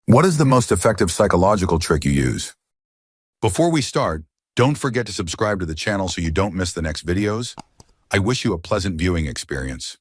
What is the most effective psychological trick you use? Before we start, don't forget to subscribe to the channel so you don't miss the next videos. I wish you a pleasant viewing experience.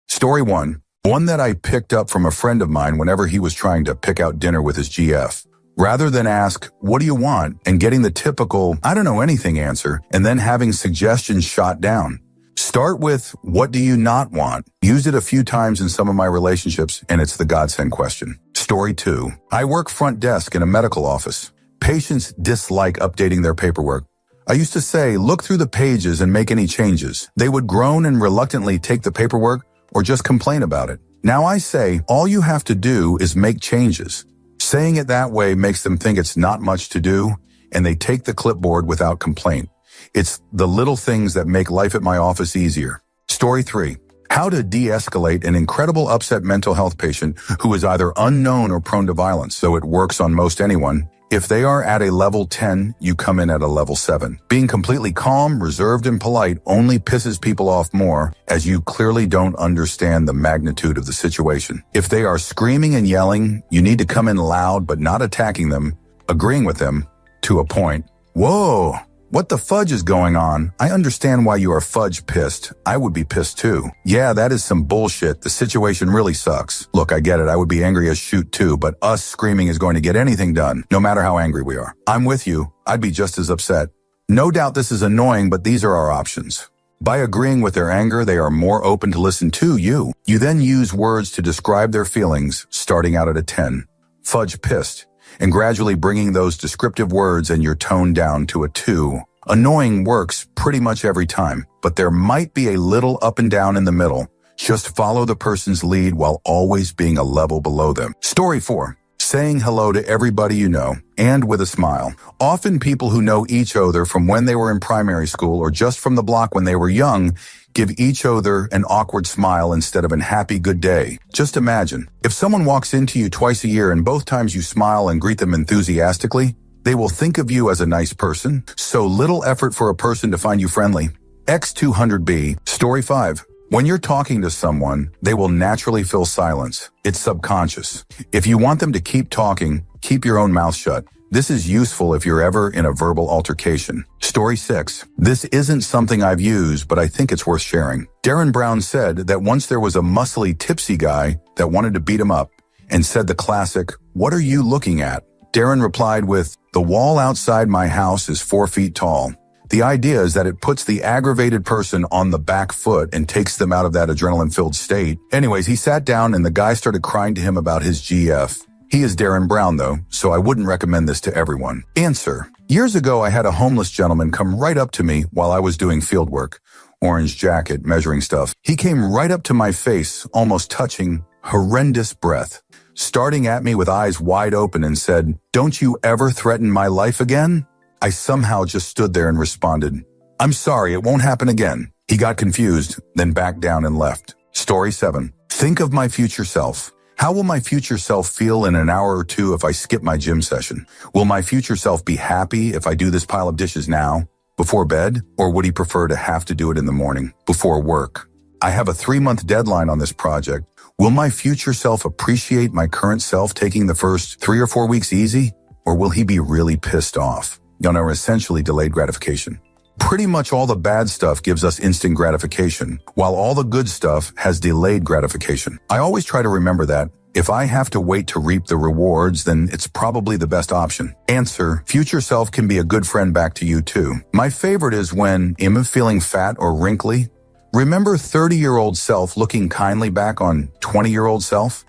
Story 1. One that I picked up from a friend of mine whenever he was trying to pick out dinner with his GF. Rather than ask, "What do you want?" and getting the typical, "I don't know anything" answer, and then having suggestions shot down. Start with, "What do you not want?" Used it a few times in some of my relationships, and it's the godsend question. Story 2. I work front desk in a medical office. Patients dislike updating their paperwork. I used to say, "Look through the pages and make any changes." They would groan and reluctantly take the paperwork or just complain about it. Now I say, all you have to do is make changes. Saying it that way makes them think it's not much to do, and they take the clipboard without complaint. It's the little things that make life at my office easier. Story 3. How to de-escalate an incredible upset mental health patient who is either unknown or prone to violence, though it works on most anyone. If they are at a level 10, you come in at a level 7. Being completely calm, reserved, and polite only pisses people off more, as you clearly don't understand the magnitude of the situation. If they are screaming and yelling, you need to come in loud but not attacking them, agreeing with them to a point. "Whoa, what the fudge is going on? I understand why you are fudge pissed. I would be pissed too. Yeah, that is some bullshit. The situation really sucks. Look, I get it. I would be angry as shoot too, but us screaming is going to get anything done, no matter how angry we are. I'm with you. I'd be just as upset. No doubt this is annoying, but these are our options." By agreeing with their anger, they are more open to listen to you. You then use words to describe their feelings, starting out at a 10. Fudge pissed. And gradually bringing those descriptive words and your tone down to a 2. Annoying works pretty much every time, but there might be a little up and down in the middle. Just follow the person's lead while always being a level below them. Story 4. Saying hello to everybody you know, and with a smile. Often people who know each other from when they were in primary school or just from the block when they were young give each other an awkward smile instead of an happy good day. Just imagine, if someone walks into you twice a year and both times you smile and greet them enthusiastically, they will think of you as a nice person. So little effort for a person to find you friendly. X200B. Story 5. When you're talking to someone, they will naturally feel silence. It's subconscious. If you want them to keep talking, keep your own mouth shut. This is useful if you're ever in a verbal altercation. Story 6. This isn't something I've used, but I think it's worth sharing. Darren Brown said that once there was a muscly, tipsy guy that wanted to beat him up and said the classic, "What are you looking at?" Darren replied with, "The wall outside my house is 4 feet tall." The idea is that it puts the aggravated person on the back foot and takes them out of that adrenaline-filled state. Anyways, he sat down and the guy started crying to him about his GF. He is Darren Brown though, so I wouldn't recommend this to everyone. Answer. Years ago, I had a homeless gentleman come right up to me while I was doing field work. Orange jacket, measuring stuff. He came right up to my face, almost touching, horrendous breath, starting at me with eyes wide open and said, "Don't you ever threaten my life again?" I somehow just stood there and responded, "I'm sorry, it won't happen again." He got confused, then backed down and left. Story 7. Think of my future self. How will my future self feel in an hour or two if I skip my gym session? Will my future self be happy if I do this pile of dishes now, before bed, or would he prefer to have to do it in the morning, before work? I have a 3-month deadline on this project. Will my future self appreciate my current self taking the first 3 or 4 weeks easy, or will he be really pissed off? Essentially delayed gratification. Pretty much all the bad stuff gives us instant gratification, while all the good stuff has delayed gratification. I always try to remember that. If I have to wait to reap the rewards, then it's probably the best option. Answer. Future self can be a good friend back to you too. My favorite is when I'm feeling fat or wrinkly. Remember 30-year-old self looking kindly back on 20-year-old self?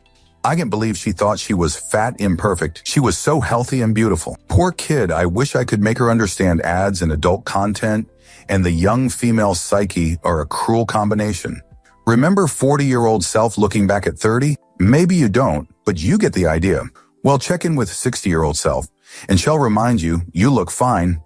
I can't believe she thought she was fat imperfect. She was so healthy and beautiful. Poor kid, I wish I could make her understand ads and adult content and the young female psyche are a cruel combination. Remember 40-year-old self looking back at 30? Maybe you don't, but you get the idea. Well, check in with 60-year-old self, and she'll remind you, you look fine.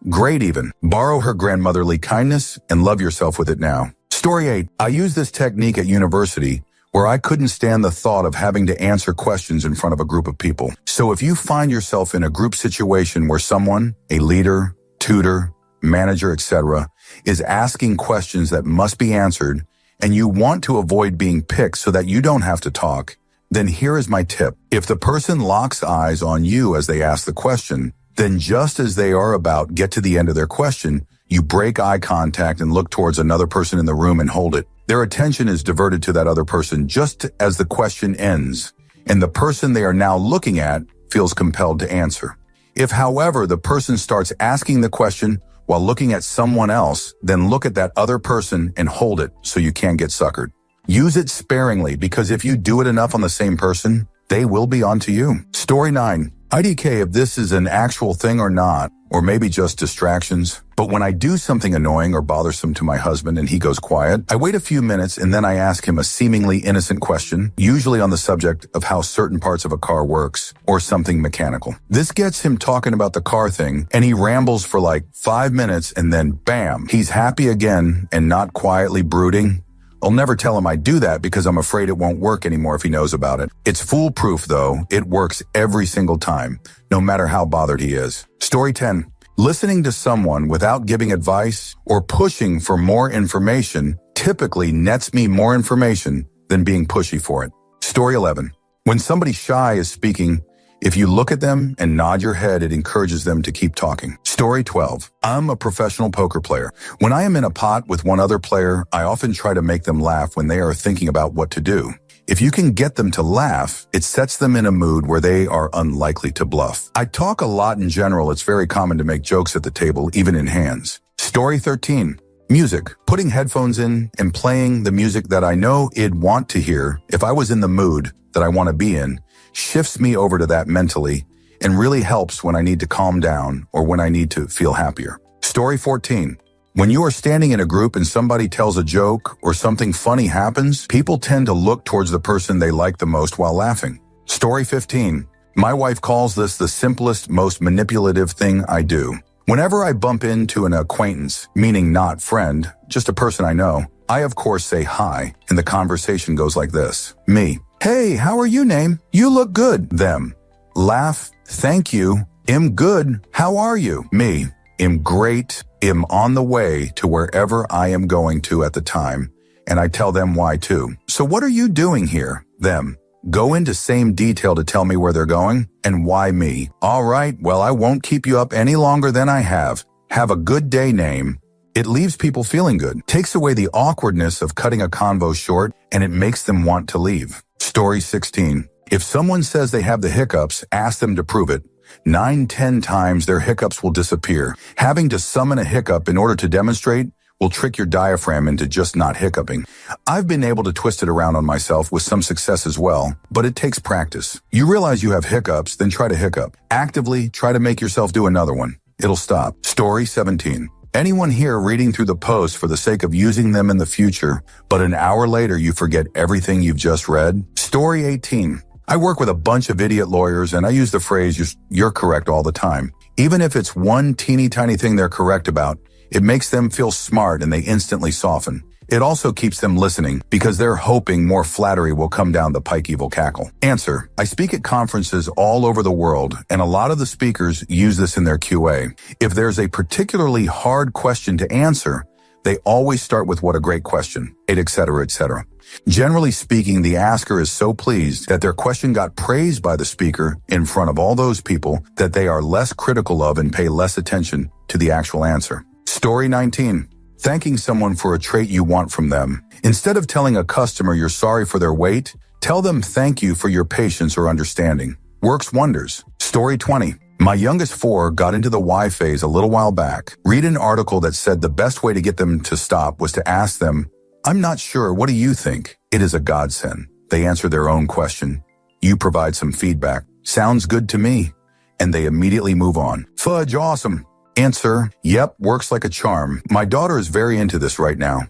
Great even. Borrow her grandmotherly kindness and love yourself with it now. Story 8. I use this technique at university where I couldn't stand the thought of having to answer questions in front of a group of people. So if you find yourself in a group situation where someone, a leader, tutor, manager, etc., is asking questions that must be answered, and you want to avoid being picked so that you don't have to talk, Then here is my tip. If the person locks eyes on you as they ask the question, then just as they are about get to the end of their question, you break eye contact and look towards another person in the room and hold it. Their attention is diverted to that other person just as the question ends, and the person they are now looking at feels compelled to answer. If, however, the person starts asking the question while looking at someone else, then look at that other person and hold it so you can't get suckered. Use it sparingly, because if you do it enough on the same person, they will be onto you. Story 9. IDK if this is an actual thing or not, or maybe just distractions. But when I do something annoying or bothersome to my husband and he goes quiet, I wait a few minutes and then I ask him a seemingly innocent question, usually on the subject of how certain parts of a car works or something mechanical. This gets him talking about the car thing, and he rambles for like 5 minutes and then bam, he's happy again and not quietly brooding. I'll never tell him I do that because I'm afraid it won't work anymore if he knows about it. It's foolproof though. It works every single time, no matter how bothered he is. Story 10. Listening to someone without giving advice or pushing for more information typically nets me more information than being pushy for it. Story 11. When somebody shy is speaking, if you look at them and nod your head, it encourages them to keep talking. Story 12. I'm a professional poker player. When I am in a pot with one other player, I often try to make them laugh when they are thinking about what to do. If you can get them to laugh, it sets them in a mood where they are unlikely to bluff. I talk a lot in general. It's very common to make jokes at the table, even in hands. Story 13. Music. Putting headphones in and playing the music that I know it'd want to hear if I was in the mood that I want to be in shifts me over to that mentally and really helps when I need to calm down or when I need to feel happier. Story 14. When you are standing in a group and somebody tells a joke or something funny happens, people tend to look towards the person they like the most while laughing. Story 15. My wife calls this the simplest, most manipulative thing I do. Whenever I bump into an acquaintance, meaning not friend, just a person I know, I of course say hi, and the conversation goes like this. Me. Hey, how are you, name? You look good. Them. Laugh. Thank you. Am good. How are you? Me. Am great. Am on the way to wherever I am going to at the time. And I tell them why too. So what are you doing here? Them. Go into same detail to tell me where they're going and why me. All right, well, I won't keep you up any longer than I have. Have a good day, name. It leaves people feeling good, takes away the awkwardness of cutting a convo short, and it makes them want to leave. Story 16. If someone says they have the hiccups, ask them to prove it. 9-10 times their hiccups will disappear. Having to summon a hiccup in order to demonstrate will trick your diaphragm into just not hiccuping. I've been able to twist it around on myself with some success as well, but it takes practice. You realize you have hiccups, then try to hiccup. Actively try to make yourself do another one. It'll stop. Story 17. Anyone here reading through the posts for the sake of using them in the future, but an hour later you forget everything you've just read? Story 18. I work with a bunch of idiot lawyers and I use the phrase, you're correct all the time. Even if it's one teeny tiny thing they're correct about, it makes them feel smart and they instantly soften. It also keeps them listening because they're hoping more flattery will come down the pike evil cackle. Answer. I speak at conferences all over the world, and a lot of the speakers use this in their QA. If there's a particularly hard question to answer, they always start with what a great question, etc., etc. Generally speaking, the asker is so pleased that their question got praised by the speaker in front of all those people that they are less critical of and pay less attention to the actual answer. Story 19. Thanking someone for a trait you want from them. Instead of telling a customer you're sorry for their wait, tell them thank you for your patience or understanding. Works wonders. Story 20. My youngest 4 got into the why phase a little while back. Read an article that said the best way to get them to stop was to ask them, I'm not sure, what do you think? It is a godsend. They answer their own question. You provide some feedback. Sounds good to me. And they immediately move on. Fudge, awesome. Answer, yep, works like a charm. My daughter is very into this right now.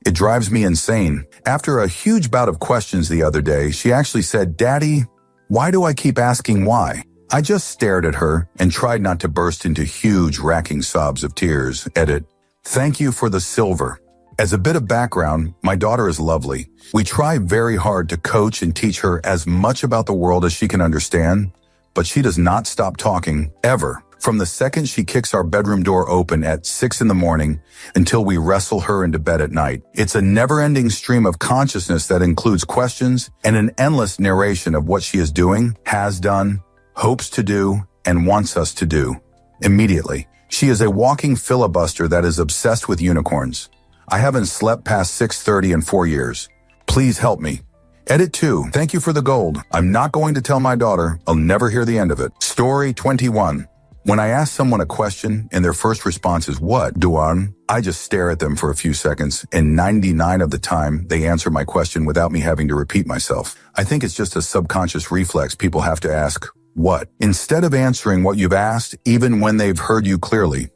It drives me insane. After a huge bout of questions the other day, she actually said, Daddy, why do I keep asking why? I just stared at her and tried not to burst into huge racking sobs of tears. Edit, thank you for the silver. As a bit of background, my daughter is lovely. We try very hard to coach and teach her as much about the world as she can understand, but she does not stop talking, ever. From the second she kicks our bedroom door open at 6 in the morning until we wrestle her into bed at night. It's a never-ending stream of consciousness that includes questions and an endless narration of what she is doing, has done, hopes to do, and wants us to do. Immediately. She is a walking filibuster that is obsessed with unicorns. I haven't slept past 6:30 in 4 years. Please help me. Edit 2. Thank you for the gold. I'm not going to tell my daughter. I'll never hear the end of it. Story 21. When I ask someone a question and their first response is what, Duan, I just stare at them for a few seconds, and 99 of the time they answer my question without me having to repeat myself. I think it's just a subconscious reflex people have to ask what, instead of answering what you've asked, even when they've heard you clearly.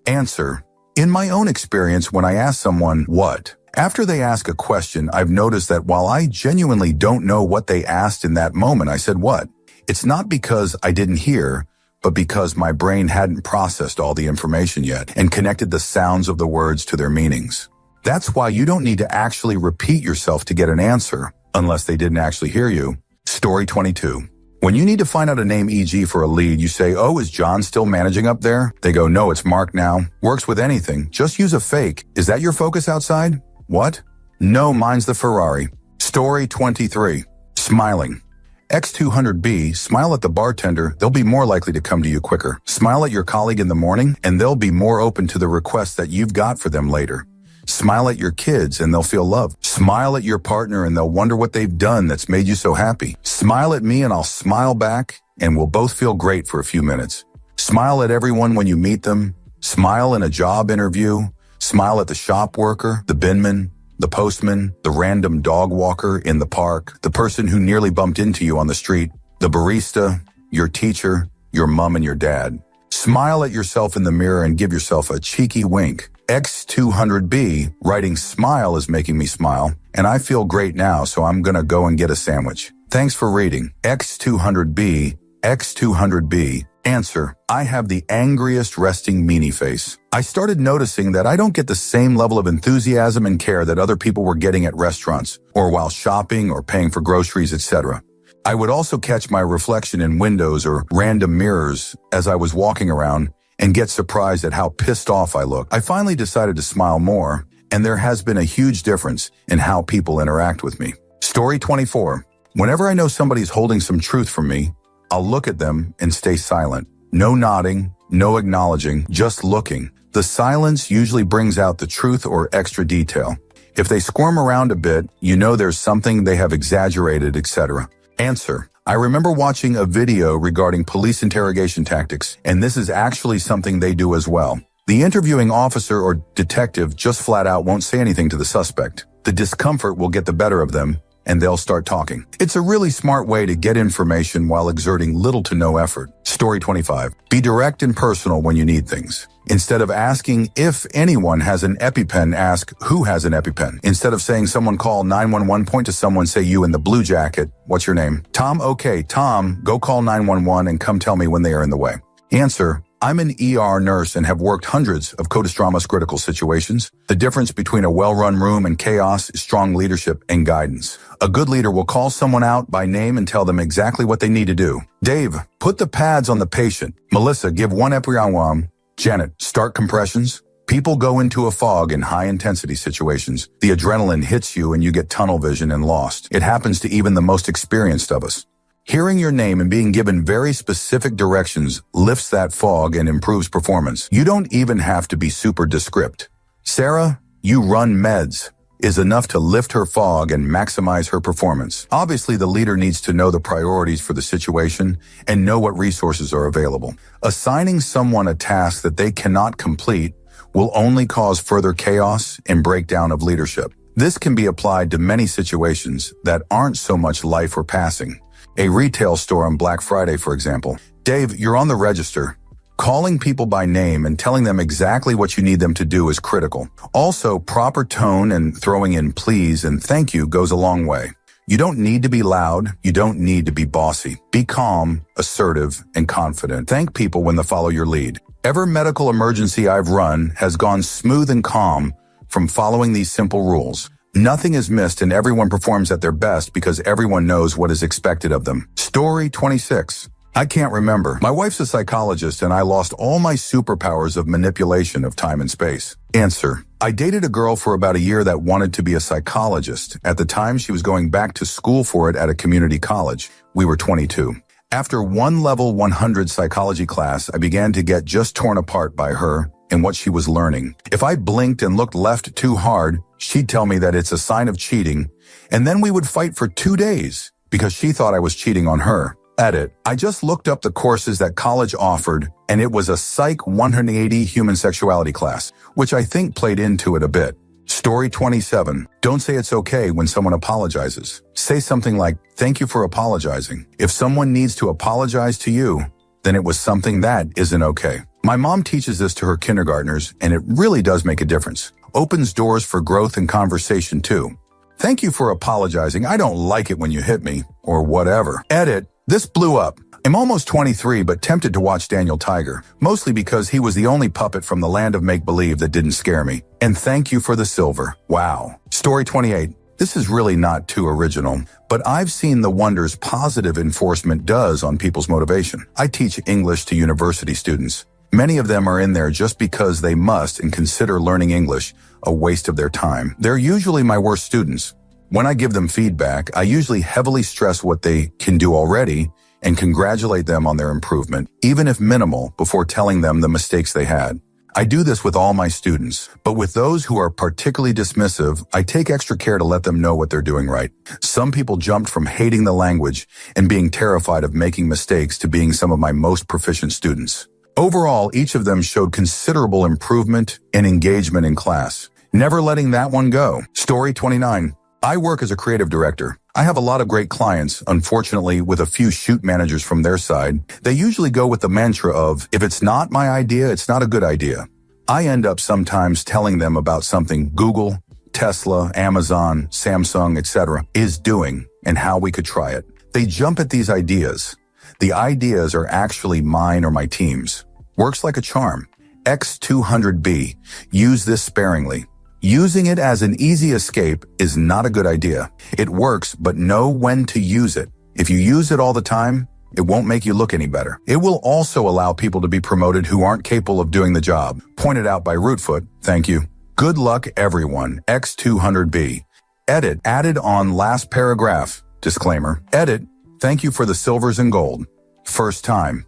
Answer. In my own experience, when I ask someone what, after they ask a question, I've noticed that while I genuinely don't know what they asked in that moment, I said what. It's not because I didn't hear, but because my brain hadn't processed all the information yet and connected the sounds of the words to their meanings. That's why you don't need to actually repeat yourself to get an answer, unless they didn't actually hear you. Story 22. When you need to find out a name, e.g. for a lead, you say, oh, is John still managing up there? They go, no, it's Mark now. Works with anything. Just use a fake. Is that your focus outside? What? No, mine's the Ferrari. Story 23. Smiling. X200B, smile at the bartender, they'll be more likely to come to you quicker. Smile at your colleague in the morning, and they'll be more open to the requests that you've got for them later. Smile at your kids, and they'll feel loved. Smile at your partner, and they'll wonder what they've done that's made you so happy. Smile at me, and I'll smile back, and we'll both feel great for a few minutes. Smile at everyone when you meet them. Smile in a job interview. Smile at the shop worker, the binman, the postman, the random dog walker in the park, the person who nearly bumped into you on the street, the barista, your teacher, your mom and your dad. Smile at yourself in the mirror and give yourself a cheeky wink. X200B, writing smile is making me smile, and I feel great now, so I'm gonna go and get a sandwich. Thanks for reading. X200B, X200B. Answer, I have the angriest resting meanie face. I started noticing that I don't get the same level of enthusiasm and care that other people were getting at restaurants, or while shopping or paying for groceries, etc. I would also catch my reflection in windows or random mirrors as I was walking around and get surprised at how pissed off I look. I finally decided to smile more, and there has been a huge difference in how people interact with me. Story 24. Whenever I know somebody's holding some truth from me, I'll look at them and stay silent. No nodding, no acknowledging, just looking. The silence usually brings out the truth or extra detail. If they squirm around a bit, you know there's something they have exaggerated, etc. Answer. I remember watching a video regarding police interrogation tactics, and this is actually something they do as well. The interviewing officer or detective just flat out won't say anything to the suspect. The discomfort will get the better of them, and they'll start talking. It's a really smart way to get information while exerting little to no effort. Story 25. Be direct and personal when you need things. Instead of asking if anyone has an EpiPen, ask who has an EpiPen. Instead of saying someone call 911, point to someone, say you in the blue jacket. What's your name? Tom. Okay, Tom, go call 911 and come tell me when they are in the way. Answer. I'm an ER nurse and have worked hundreds of CODIS critical situations. The difference between a well-run room and chaos is strong leadership and guidance. A good leader will call someone out by name and tell them exactly what they need to do. Dave, put the pads on the patient. Melissa, give 1 epigram. Janet, start compressions. People go into a fog in high-intensity situations. The adrenaline hits you and you get tunnel vision and lost. It happens to even the most experienced of us. Hearing your name and being given very specific directions lifts that fog and improves performance. You don't even have to be super descript. Sarah, you run meds, is enough to lift her fog and maximize her performance. Obviously, the leader needs to know the priorities for the situation and know what resources are available. Assigning someone a task that they cannot complete will only cause further chaos and breakdown of leadership. This can be applied to many situations that aren't so much life or passing. A retail store on Black Friday, for example. Dave, you're on the register. Calling people by name and telling them exactly what you need them to do is critical. Also, proper tone and throwing in please and thank you goes a long way. You don't need to be loud. You don't need to be bossy. Be calm, assertive, and confident. Thank people when they follow your lead. Every medical emergency I've run has gone smooth and calm from following these simple rules. Nothing is missed and everyone performs at their best because everyone knows what is expected of them. Story 26. I can't remember. My wife's a psychologist and I lost all my superpowers of manipulation of time and space. Answer. I dated a girl for about a year that wanted to be a psychologist. At the time, she was going back to school for it at a community college. We were 22. After one level 100 psychology class, I began to get just torn apart by her and what she was learning. If I blinked and looked left too hard, she'd tell me that it's a sign of cheating, and then we would fight for 2 days because she thought I was cheating on her. Edit. I just looked up the courses that college offered, and it was a Psych 180 human sexuality class, which I think played into it a bit. Story 27. Don't say it's okay when someone apologizes. Say something like, thank you for apologizing. If someone needs to apologize to you, then it was something that isn't okay. My mom teaches this to her kindergartners, and it really does make a difference. Opens doors for growth and conversation too. Thank you for apologizing. I don't like it when you hit me, or whatever. Edit. This blew up. I'm almost 23, but tempted to watch Daniel Tiger, mostly because he was the only puppet from the land of make-believe that didn't scare me. And thank you for the silver. Wow. Story 28. This is really not too original, but I've seen the wonders positive enforcement does on people's motivation. I teach English to university students. Many of them are in there just because they must and consider learning English a waste of their time. They're usually my worst students. When I give them feedback, I usually heavily stress what they can do already and congratulate them on their improvement, even if minimal, before telling them the mistakes they had. I do this with all my students, but with those who are particularly dismissive, I take extra care to let them know what they're doing right. Some people jumped from hating the language and being terrified of making mistakes to being some of my most proficient students. Overall, each of them showed considerable improvement and engagement in class. Never letting that one go. Story 29. I work as a creative director. I have a lot of great clients, unfortunately, with a few shoot managers from their side. They usually go with the mantra of, if it's not my idea, it's not a good idea. I end up sometimes telling them about something Google, Tesla, Amazon, Samsung, etc. is doing and how we could try it. They jump at these ideas. The ideas are actually mine or my team's. Works like a charm. X200B. Use this sparingly. Using it as an easy escape is not a good idea. It works, but know when to use it. If you use it all the time, it won't make you look any better. It will also allow people to be promoted who aren't capable of doing the job. Pointed out by Rootfoot. Thank you. Good luck, everyone. X200B. Edit. Added on last paragraph. Disclaimer. Edit. Thank you for the silvers and gold. First time.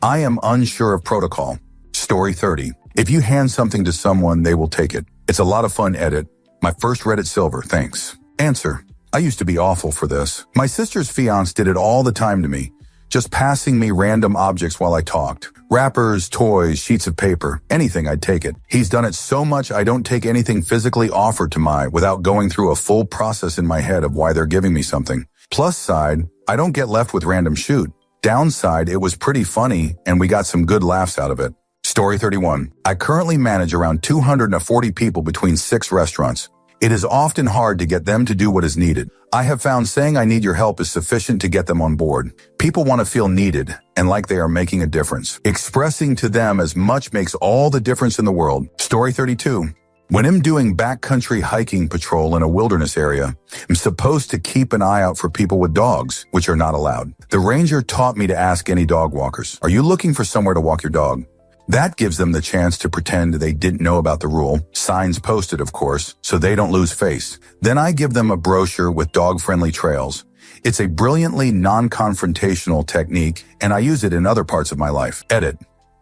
I am unsure of protocol. Story 30. If you hand something to someone, they will take it. It's a lot of fun. Edit. My first Reddit silver, thanks. Answer. I used to be awful for this. My sister's fiance did it all the time to me, just passing me random objects while I talked. Wrappers, toys, sheets of paper, anything, I'd take it. He's done it so much I don't take anything physically offered to me without going through a full process in my head of why they're giving me something. Plus side, I don't get left with random shoot. Downside, it was pretty funny and we got some good laughs out of it. Story 31. I currently manage around 240 people between 6 restaurants. It is often hard to get them to do what is needed. I have found saying I need your help is sufficient to get them on board. People want to feel needed and like they are making a difference. Expressing to them as much makes all the difference in the world. Story 32. When I'm doing backcountry hiking patrol in a wilderness area, I'm supposed to keep an eye out for people with dogs, which are not allowed. The ranger taught me to ask any dog walkers, are you looking for somewhere to walk your dog? That gives them the chance to pretend they didn't know about the rule, signs posted of course, so they don't lose face. Then I give them a brochure with dog-friendly trails. It's a brilliantly non-confrontational technique, and I use it in other parts of my life. Edit.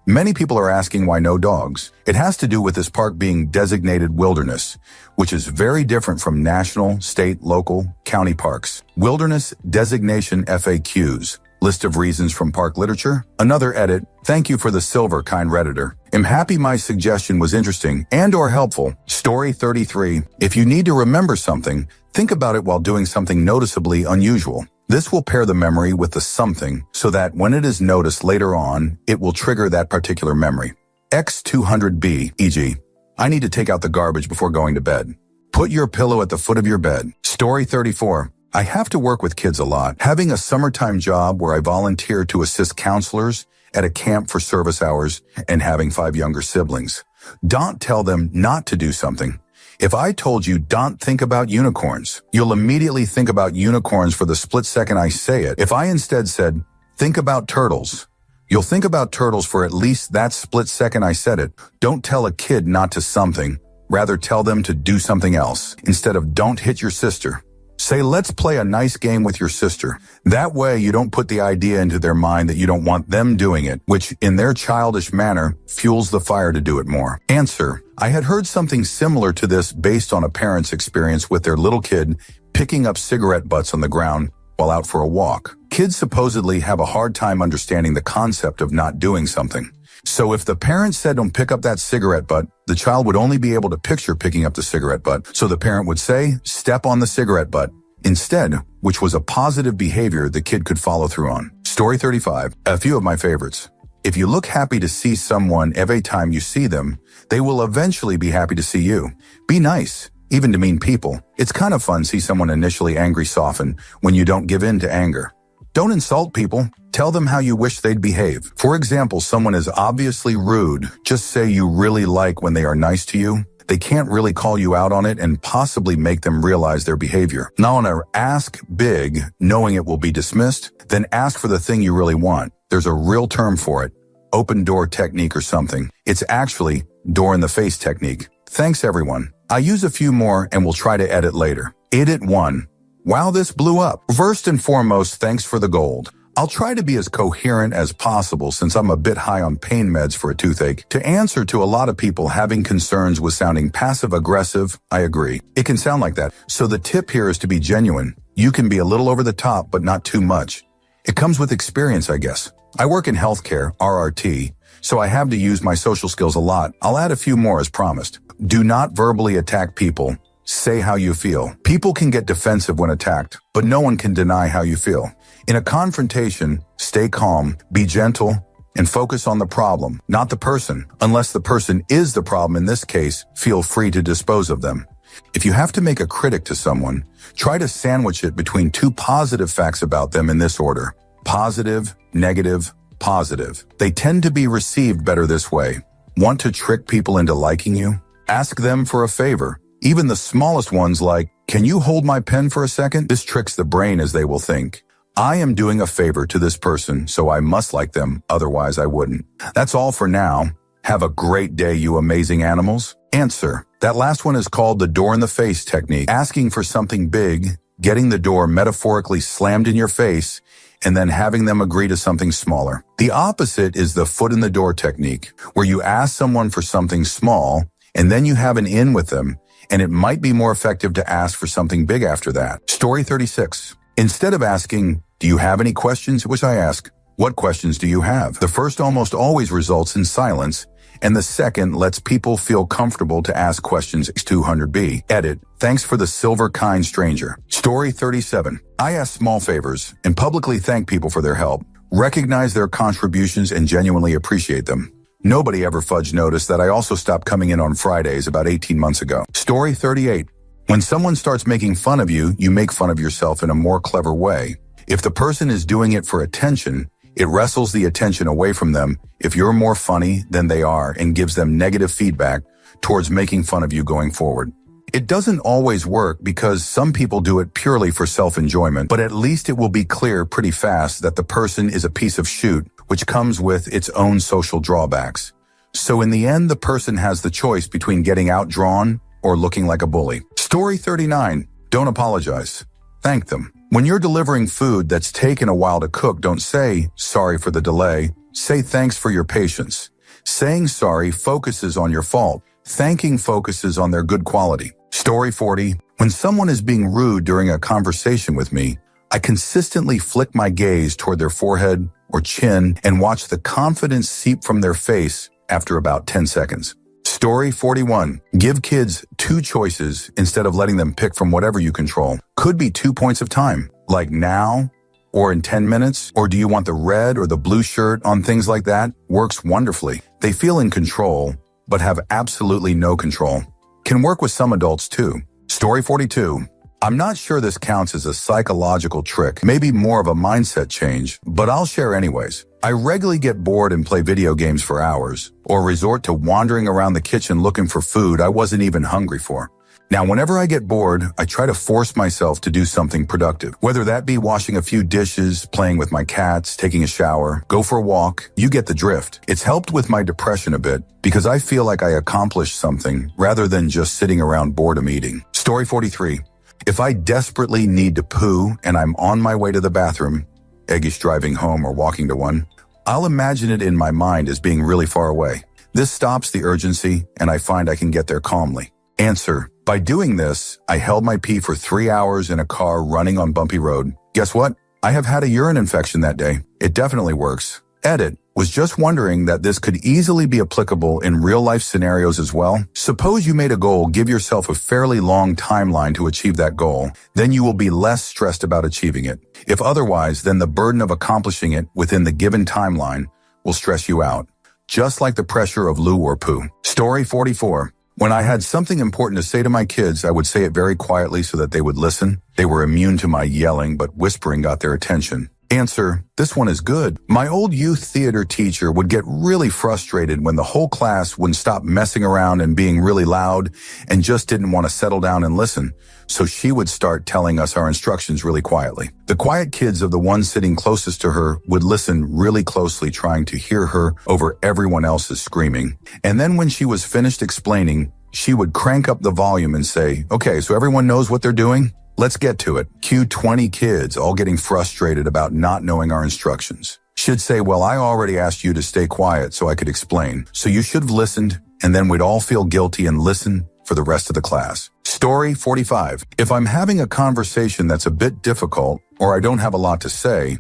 Many people are asking why no dogs. It has to do with this park being designated wilderness, which is very different from national, state, local, county parks. Wilderness designation FAQs. List of reasons from park literature. Another edit. Thank you for the silver, kind Redditor. I'm happy my suggestion was interesting and or helpful. Story 33. If you need to remember something, think about it while doing something noticeably unusual. This will pair the memory with the something so that when it is noticed later on, it will trigger that particular memory. X200B, e.g., I need to take out the garbage before going to bed. Put your pillow at the foot of your bed. Story 34. I have to work with kids a lot. Having a summertime job where I volunteer to assist counselors at a camp for service hours and having 5 younger siblings. Don't tell them not to do something. If I told you don't think about unicorns, you'll immediately think about unicorns for the split second I say it. If I instead said, Think about turtles. You'll think about turtles for at least that split second I said it. Don't tell a kid not to something. Rather tell them to do something else. Instead of don't hit your sister, say let's play a nice game with your sister. That way you don't put the idea into their mind that you don't want them doing it, which in their childish manner fuels the fire to do it more. Answer: I had heard something similar to this based on a parent's experience with their little kid picking up cigarette butts on the ground while out for a walk. Kids supposedly have a hard time understanding the concept of not doing something. So if the parent said don't pick up that cigarette butt, the child would only be able to picture picking up the cigarette butt. So the parent would say, step on the cigarette butt instead, which was a positive behavior the kid could follow through on. Story 35. A few of my favorites. If you look happy to see someone every time you see them, they will eventually be happy to see you. Be nice, even to mean people. It's kind of fun to see someone initially angry soften when you don't give in to anger. Don't insult people. Tell them how you wish they'd behave. For example, someone is obviously rude. Just say you really like when they are nice to you. They can't really call you out on it and possibly make them realize their behavior. Now, on a ask big, knowing it will be dismissed, then ask for the thing you really want. There's a real term for it. Open door technique or something. It's actually door in the face technique. Thanks everyone. I use a few more and we'll try to edit later. Edit 1. Wow, this blew up. First and foremost, thanks for the gold. I'll try to be as coherent as possible since I'm a bit high on pain meds for a toothache. To answer to a lot of people having concerns with sounding passive-aggressive, I agree. It can sound like that. So the tip here is to be genuine. You can be a little over the top, but not too much. It comes with experience, I guess. I work in healthcare, RRT, so I have to use my social skills a lot. I'll add a few more as promised. Do not verbally attack people. Say how you feel. People can get defensive when attacked, but no one can deny how you feel. In a confrontation, stay calm, be gentle, and focus on the problem, not the person. Unless the person is the problem in this case, feel free to dispose of them. If you have to make a critic to someone, try to sandwich it between two positive facts about them in this order. Positive, negative, positive. They tend to be received better this way. Want to trick people into liking you? Ask them for a favor. Even the smallest ones like, can you hold my pen for a second? This tricks the brain as they will think, I am doing a favor to this person, so I must like them, otherwise I wouldn't. That's all for now. Have a great day, you amazing animals. Answer. That last one is called the door in the face technique. Asking for something big, getting the door metaphorically slammed in your face, and then having them agree to something smaller. The opposite is the foot in the door technique, where you ask someone for something small, and then you have an in with them, and it might be more effective to ask for something big after that. Story 36. Instead of asking, do you have any questions? Which I ask, what questions do you have? The first almost always results in silence, and the second lets people feel comfortable to ask questions. 200B. Edit. Thanks for the silver kind stranger. Story 37. I ask small favors and publicly thank people for their help, recognize their contributions, and genuinely appreciate them. Nobody ever fudged noticed that I also stopped coming in on Fridays about 18 months ago. Story 38. When someone starts making fun of you, you make fun of yourself in a more clever way. If the person is doing it for attention, it wrestles the attention away from them if you're more funny than they are and gives them negative feedback towards making fun of you going forward. It doesn't always work because some people do it purely for self-enjoyment, but at least it will be clear pretty fast that the person is a piece of shoot, which comes with its own social drawbacks. So in the end, the person has the choice between getting outdrawn or looking like a bully. Story 39. Don't apologize. Thank them. When you're delivering food that's taken a while to cook, don't say, sorry for the delay. Say thanks for your patience. Saying sorry focuses on your fault. Thanking focuses on their good quality. Story 40. When someone is being rude during a conversation with me, I consistently flick my gaze toward their forehead or chin and watch the confidence seep from their face after about 10 seconds. Story 41. Give kids two choices instead of letting them pick from whatever you control. Could be 2 points of time, like now or in 10 minutes, or do you want the red or the blue shirt on things like that? Works wonderfully. They feel in control, but have absolutely no control. Can work with some adults too. Story 42. I'm not sure this counts as a psychological trick, maybe more of a mindset change, but I'll share anyways. I regularly get bored and play video games for hours, or resort to wandering around the kitchen looking for food I wasn't even hungry for. Now, whenever I get bored, I try to force myself to do something productive. Whether that be washing a few dishes, playing with my cats, taking a shower, go for a walk, you get the drift. It's helped with my depression a bit because I feel like I accomplished something rather than just sitting around boredom eating. Story 43. If I desperately need to poo and I'm on my way to the bathroom, eggish driving home or walking to one, I'll imagine it in my mind as being really far away. This stops the urgency and I find I can get there calmly. Answer. By doing this, I held my pee for 3 hours in a car running on bumpy road. Guess what? I have had a urine infection that day. It definitely works. Edit. Was just wondering that this could easily be applicable in real-life scenarios as well. Suppose you made a goal, give yourself a fairly long timeline to achieve that goal. Then you will be less stressed about achieving it. If otherwise, then the burden of accomplishing it within the given timeline will stress you out. Just like the pressure of loo or poo. Story 44. When I had something important to say to my kids, I would say it very quietly so that they would listen. They were immune to my yelling, but whispering got their attention. Answer. This one is good. My old youth theater teacher would get really frustrated when the whole class wouldn't stop messing around and being really loud and just didn't want to settle down and listen. So she would start telling us our instructions really quietly. The quiet kids of the ones sitting closest to her would listen really closely, trying to hear her over everyone else's screaming. And then when she was finished explaining, she would crank up the volume and say, "Okay, so everyone knows what they're doing? Let's get to it." Cue 20 kids all getting frustrated about not knowing our instructions. She'd say, "Well, I already asked you to stay quiet so I could explain. So you should have listened," and then we'd all feel guilty and listen for the rest of the class. Story 45. If I'm having a conversation that's a bit difficult or I don't have a lot to say,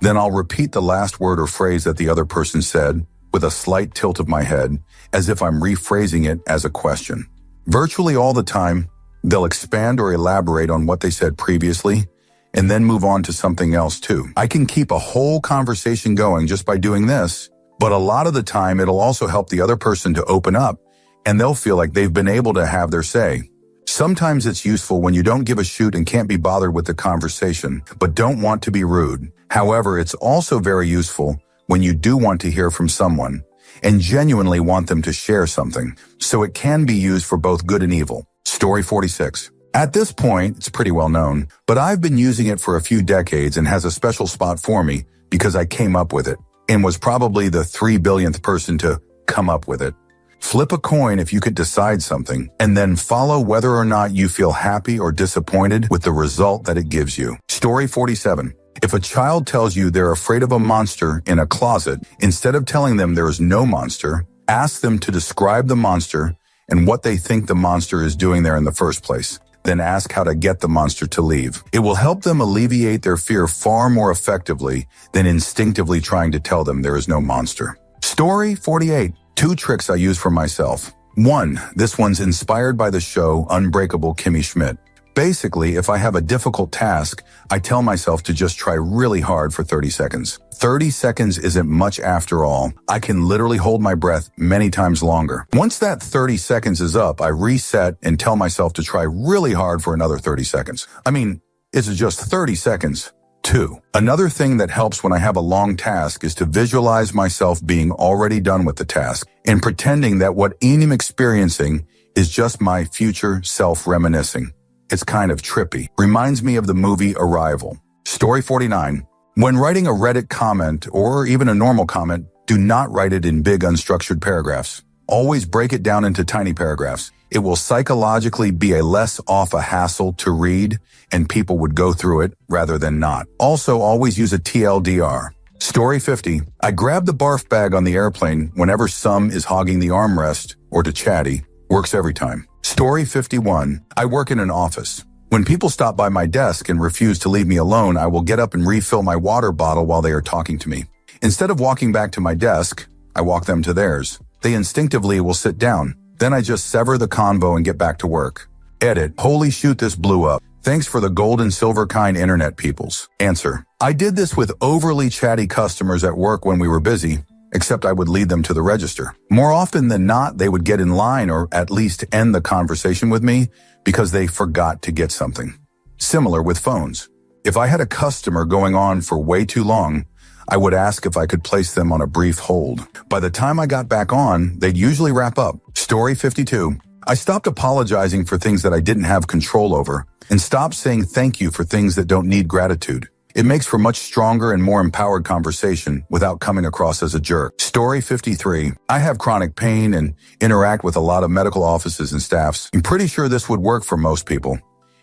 then I'll repeat the last word or phrase that the other person said with a slight tilt of my head as if I'm rephrasing it as a question. Virtually all the time, they'll expand or elaborate on what they said previously and then move on to something else too. I can keep a whole conversation going just by doing this, but a lot of the time it'll also help the other person to open up and they'll feel like they've been able to have their say. Sometimes it's useful when you don't give a shoot and can't be bothered with the conversation, but don't want to be rude. However, it's also very useful when you do want to hear from someone and genuinely want them to share something, so it can be used for both good and evil. Story 46. At this point, it's pretty well known, but I've been using it for a few decades and has a special spot for me because I came up with it and was probably the 3 billionth person to come up with it. Flip a coin if you could decide something, and then follow whether or not you feel happy or disappointed with the result that it gives you. Story 47. If a child tells you they're afraid of a monster in a closet, instead of telling them there is no monster, ask them to describe the monster and what they think the monster is doing there in the first place. Then ask how to get the monster to leave. It will help them alleviate their fear far more effectively than instinctively trying to tell them there is no monster. Story 48. 2 tricks I use for myself. 1. This one's inspired by the show Unbreakable Kimmy Schmidt. Basically, if I have a difficult task, I tell myself to just try really hard for 30 seconds. 30 seconds isn't much after all. I can literally hold my breath many times longer. Once that 30 seconds is up, I reset and tell myself to try really hard for another 30 seconds. I mean, it's just 30 seconds. 2. Another thing that helps when I have a long task is to visualize myself being already done with the task and pretending that what I'm experiencing is just my future self reminiscing. It's kind of trippy. Reminds me of the movie Arrival. Story 49. When writing a Reddit comment or even a normal comment, do not write it in big unstructured paragraphs. Always break it down into tiny paragraphs. It will psychologically be a less of a hassle to read, and people would go through it rather than not. Also, always use a TLDR. Story 50. I grab the barf bag on the airplane whenever some is hogging the armrest or to chatty. Works every time. Story 51. I work in an office. When people stop by my desk and refuse to leave me alone, I will get up and refill my water bottle while they are talking to me. Instead of walking back to my desk, I walk them to theirs. They instinctively will sit down. Then I just sever the convo and get back to work. Edit. Holy shoot, this blew up. Thanks for the gold and silver kind internet peoples. Answer. I did this with overly chatty customers at work when we were busy, except I would lead them to the register. More often than not, they would get in line or at least end the conversation with me because they forgot to get something. Similar with phones. If I had a customer going on for way too long, I would ask if I could place them on a brief hold. By the time I got back on, they'd usually wrap up. Story 52. I stopped apologizing for things that I didn't have control over and stopped saying thank you for things that don't need gratitude. It makes for much stronger and more empowered conversation without coming across as a jerk. Story 53. I have chronic pain and interact with a lot of medical offices and staffs. I'm pretty sure this would work for most people.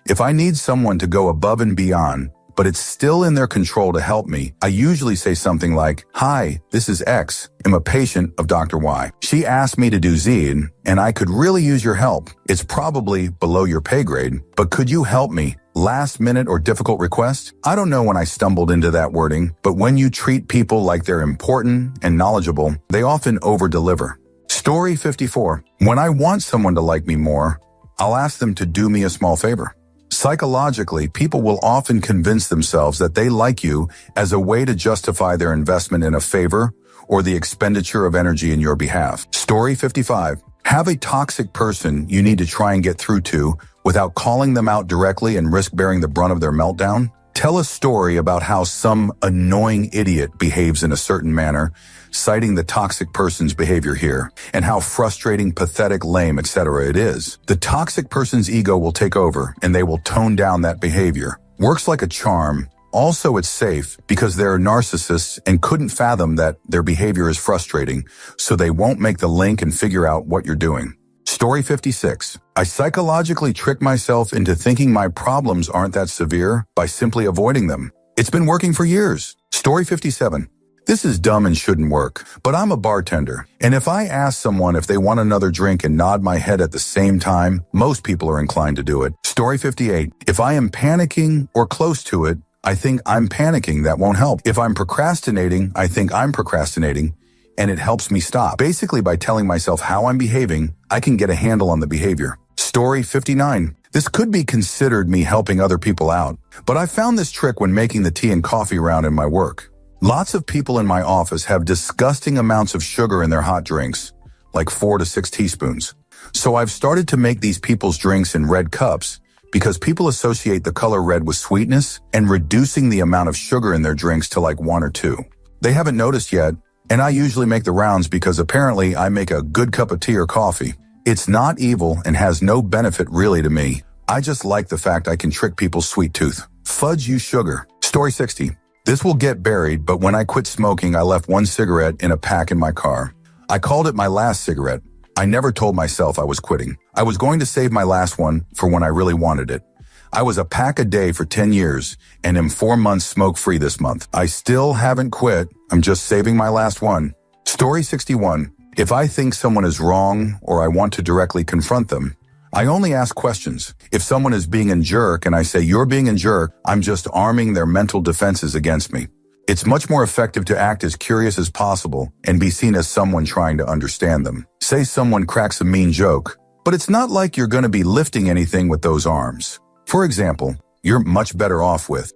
If I need someone to go above and beyond, but it's still in their control to help me, I usually say something like, "Hi, this is X. I'm a patient of Dr. Y. She asked me to do Z, and I could really use your help. It's probably below your pay grade, but could you help me? Last minute or difficult request?" I don't know when I stumbled into that wording, but when you treat people like they're important and knowledgeable, they often over-deliver. Story 54. When I want someone to like me more, I'll ask them to do me a small favor. Psychologically, people will often convince themselves that they like you as a way to justify their investment in a favor or the expenditure of energy in your behalf. Story 55. Have a toxic person you need to try and get through to without calling them out directly and risk bearing the brunt of their meltdown. Tell a story about how some annoying idiot behaves in a certain manner, citing the toxic person's behavior here, and how frustrating, pathetic, lame, etc. it is. The toxic person's ego will take over, and they will tone down that behavior. Works like a charm. Also, it's safe because they're narcissists and couldn't fathom that their behavior is frustrating, so they won't make the link and figure out what you're doing. Story 56. I psychologically trick myself into thinking my problems aren't that severe by simply avoiding them. It's been working for years. Story 57. This is dumb and shouldn't work, but I'm a bartender, and if I ask someone if they want another drink and nod my head at the same time, most people are inclined to do it. Story 58. If I am panicking or close to it, I think I'm panicking. That won't help. If I'm procrastinating, I think I'm procrastinating, and it helps me stop. Basically, by telling myself how I'm behaving, I can get a handle on the behavior. Story 59. This could be considered me helping other people out, but I found this trick when making the tea and coffee round in my work. Lots of people in my office have disgusting amounts of sugar in their hot drinks, like 4 to 6 teaspoons. So I've started to make these people's drinks in red cups because people associate the color red with sweetness and reducing the amount of sugar in their drinks to like 1 or 2. They haven't noticed yet, and I usually make the rounds because apparently I make a good cup of tea or coffee. It's not evil and has no benefit really to me. I just like the fact I can trick people's sweet tooth. Fudge you sugar. Story 60. This will get buried, but when I quit smoking, I left 1 cigarette in a pack in my car. I called it my last cigarette. I never told myself I was quitting. I was going to save my last one for when I really wanted it. I was a pack a day for 10 years and am 4 months smoke-free this month. I still haven't quit. I'm just saving my last one. Story 61. If I think someone is wrong or I want to directly confront them, I only ask questions. If someone is being a jerk and I say, "You're being a jerk," I'm just arming their mental defenses against me. It's much more effective to act as curious as possible and be seen as someone trying to understand them. Say someone cracks a mean joke, but it's not like you're going to be lifting anything with those arms. For example, you're much better off with,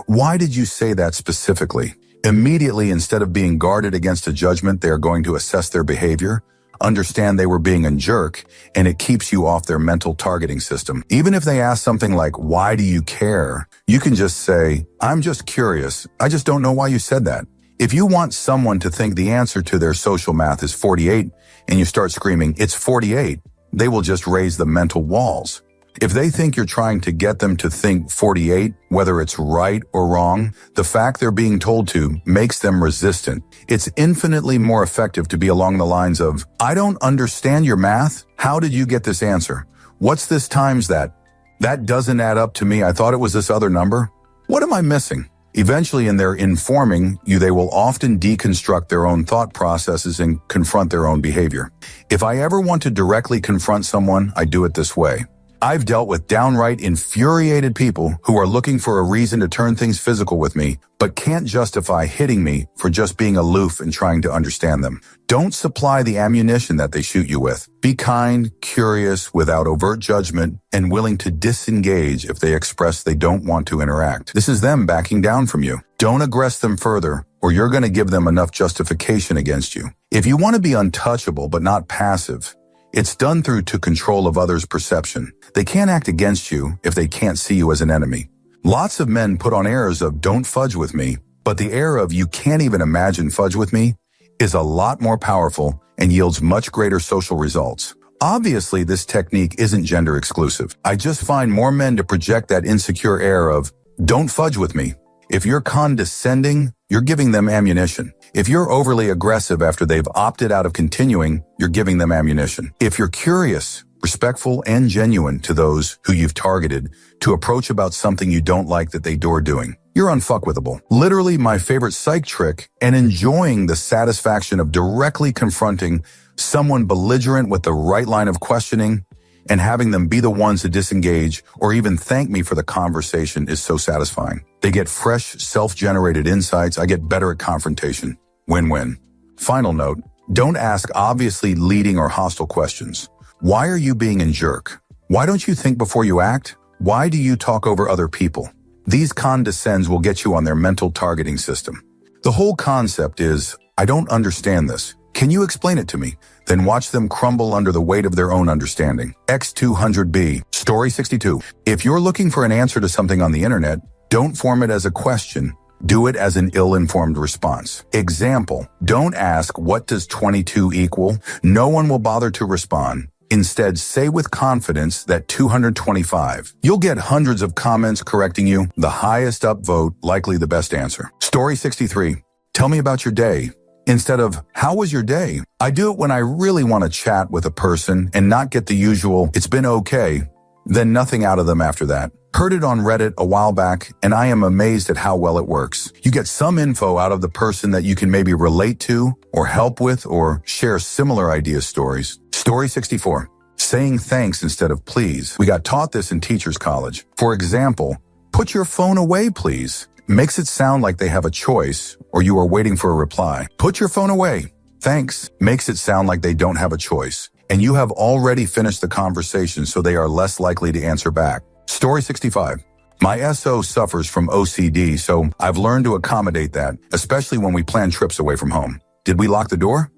"Why did you say that specifically?" Immediately, instead of being guarded against a judgment, they are going to assess their behavior, understand they were being a jerk, and it keeps you off their mental targeting system. Even if they ask something like, "Why do you care?" you can just say, "I'm just curious. I just don't know why you said that." If you want someone to think the answer to their social math is 48 and you start screaming, "It's 48, they will just raise the mental walls. If they think you're trying to get them to think 48, whether it's right or wrong, the fact they're being told to makes them resistant. It's infinitely more effective to be along the lines of, "I don't understand your math. How did you get this answer? What's this times that? That doesn't add up to me. I thought it was this other number. What am I missing?" Eventually, in their informing you, they will often deconstruct their own thought processes and confront their own behavior. If I ever want to directly confront someone, I do it this way. I've dealt with downright infuriated people who are looking for a reason to turn things physical with me, but can't justify hitting me for just being aloof and trying to understand them. Don't supply the ammunition that they shoot you with. Be kind, curious, without overt judgment, and willing to disengage if they express they don't want to interact. This is them backing down from you. Don't aggress them further, or you're going to give them enough justification against you. If you want to be untouchable but not passive, it's done through to control of others' perception. They can't act against you if they can't see you as an enemy. Lots of men put on airs of "don't fudge with me," but the air of "you can't even imagine fudge with me" is a lot more powerful and yields much greater social results. Obviously, this technique isn't gender exclusive. I just find more men to project that insecure air of, don't fudge with me. If you're condescending, you're giving them ammunition. If you're overly aggressive after they've opted out of continuing, you're giving them ammunition. If you're curious, respectful, and genuine to those who you've targeted to approach about something you don't like that they are doing, you're unfuckwithable. Literally my favorite psych trick, and enjoying the satisfaction of directly confronting someone belligerent with the right line of questioning and having them be the ones to disengage or even thank me for the conversation is so satisfying. They get fresh, self-generated insights. I get better at confrontation. Win-win. Final note, don't ask obviously leading or hostile questions. Why are you being a jerk? Why don't you think before you act? Why do you talk over other people? These condescends will get you on their mental targeting system. The whole concept is, I don't understand this. Can you explain it to me? Then watch them crumble under the weight of their own understanding. X200B, Story 62. If you're looking for an answer to something on the internet, don't form it as a question. Do it as an ill-informed response. Example, don't ask, what does 22 equal? No one will bother to respond. Instead, say with confidence that 225. You'll get hundreds of comments correcting you. The highest upvote, likely the best answer. Story 63. Tell me about your day. Instead of, how was your day? I do it when I really want to chat with a person and not get the usual, it's been okay, then nothing out of them after that. Heard it on Reddit a while back, and I am amazed at how well it works. You get some info out of the person that you can maybe relate to or help with or share similar idea stories. Story 64. Saying thanks instead of please. We got taught this in teachers' college. For example, put your phone away, please. Makes it sound like they have a choice or you are waiting for a reply. Put your phone away. Thanks. Makes it sound like they don't have a choice. And you have already finished the conversation, so they are less likely to answer back. Story 65. My SO suffers from OCD, so I've learned to accommodate that, especially when we plan trips away from home. Did we lock the door?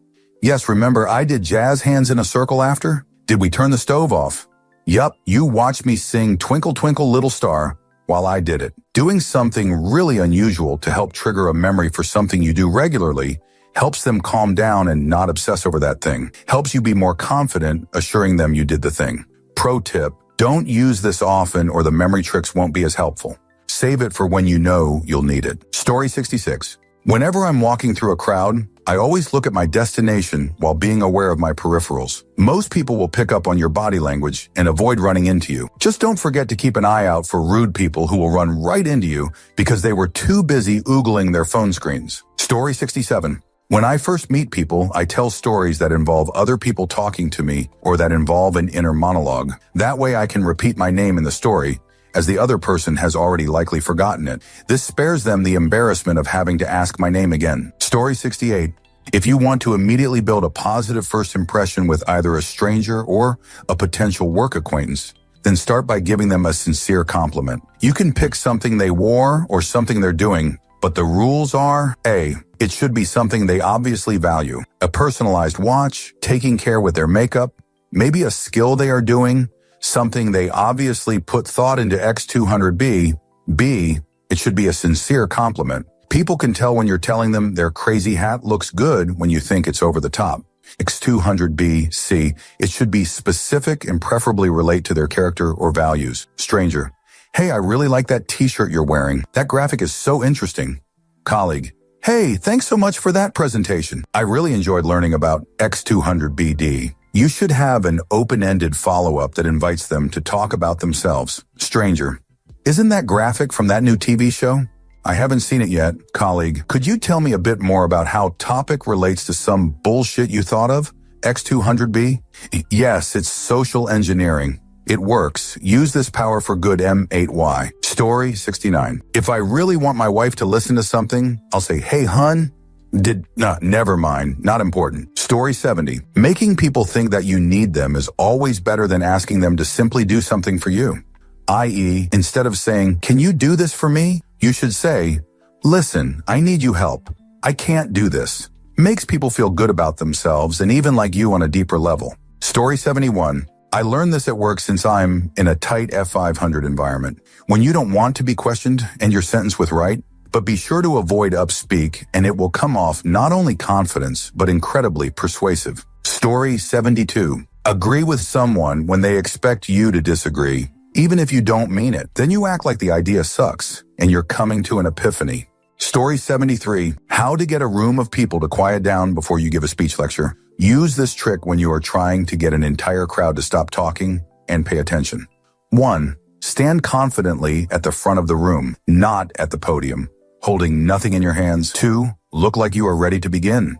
Yes, remember I did jazz hands in a circle after? Did we turn the stove off? Yup, you watched me sing Twinkle Twinkle Little Star while I did it. Doing something really unusual to help trigger a memory for something you do regularly helps them calm down and not obsess over that thing. Helps you be more confident, assuring them you did the thing. Pro tip, don't use this often or the memory tricks won't be as helpful. Save it for when you know you'll need it. Story 66. Whenever I'm walking through a crowd, I always look at my destination while being aware of my peripherals. Most people will pick up on your body language and avoid running into you. Just don't forget to keep an eye out for rude people who will run right into you because they were too busy oogling their phone screens. Story 67. When I first meet people, I tell stories that involve other people talking to me or that involve an inner monologue. That way I can repeat my name in the story, as the other person has already likely forgotten it. This spares them the embarrassment of having to ask my name again. Story 68. If you want to immediately build a positive first impression with either a stranger or a potential work acquaintance, then start by giving them a sincere compliment. You can pick something they wore or something they're doing, but the rules are, A, it should be something they obviously value. A personalized watch, taking care with their makeup, maybe a skill they are doing, something they obviously put thought into X200B. B, it should be a sincere compliment. People can tell when you're telling them their crazy hat looks good when you think it's over the top. X200B. C, it should be specific and preferably relate to their character or values. Stranger. Hey, I really like that t-shirt you're wearing. That graphic is so interesting. Colleague. Hey, thanks so much for that presentation. I really enjoyed learning about X200BD. You should have an open-ended follow-up that invites them to talk about themselves. Stranger. Isn't that graphic from that new TV show? I haven't seen it yet. Colleague. Could you tell me a bit more about how topic relates to some bullshit you thought of? X200B? Yes, it's social engineering. It works. Use this power for good, M8Y. Story 69. If I really want my wife to listen to something, I'll say, hey, hun. Never mind. Not important. Story 70. Making people think that you need them is always better than asking them to simply do something for you. I.e., instead of saying, can you do this for me? You should say, listen, I need you help. I can't do this. Makes people feel good about themselves and even like you on a deeper level. Story 71. I learned this at work since I'm in a tight F500 environment. When you don't want to be questioned and your sentence with right, but be sure to avoid upspeak and it will come off not only confidence, but incredibly persuasive. Story 72. Agree with someone when they expect you to disagree, even if you don't mean it. Then you act like the idea sucks, and you're coming to an epiphany. Story 73, how to get a room of people to quiet down before you give a speech lecture. Use this trick when you are trying to get an entire crowd to stop talking and pay attention. 1. Stand confidently at the front of the room, not at the podium, holding nothing in your hands. 2. Look like you are ready to begin.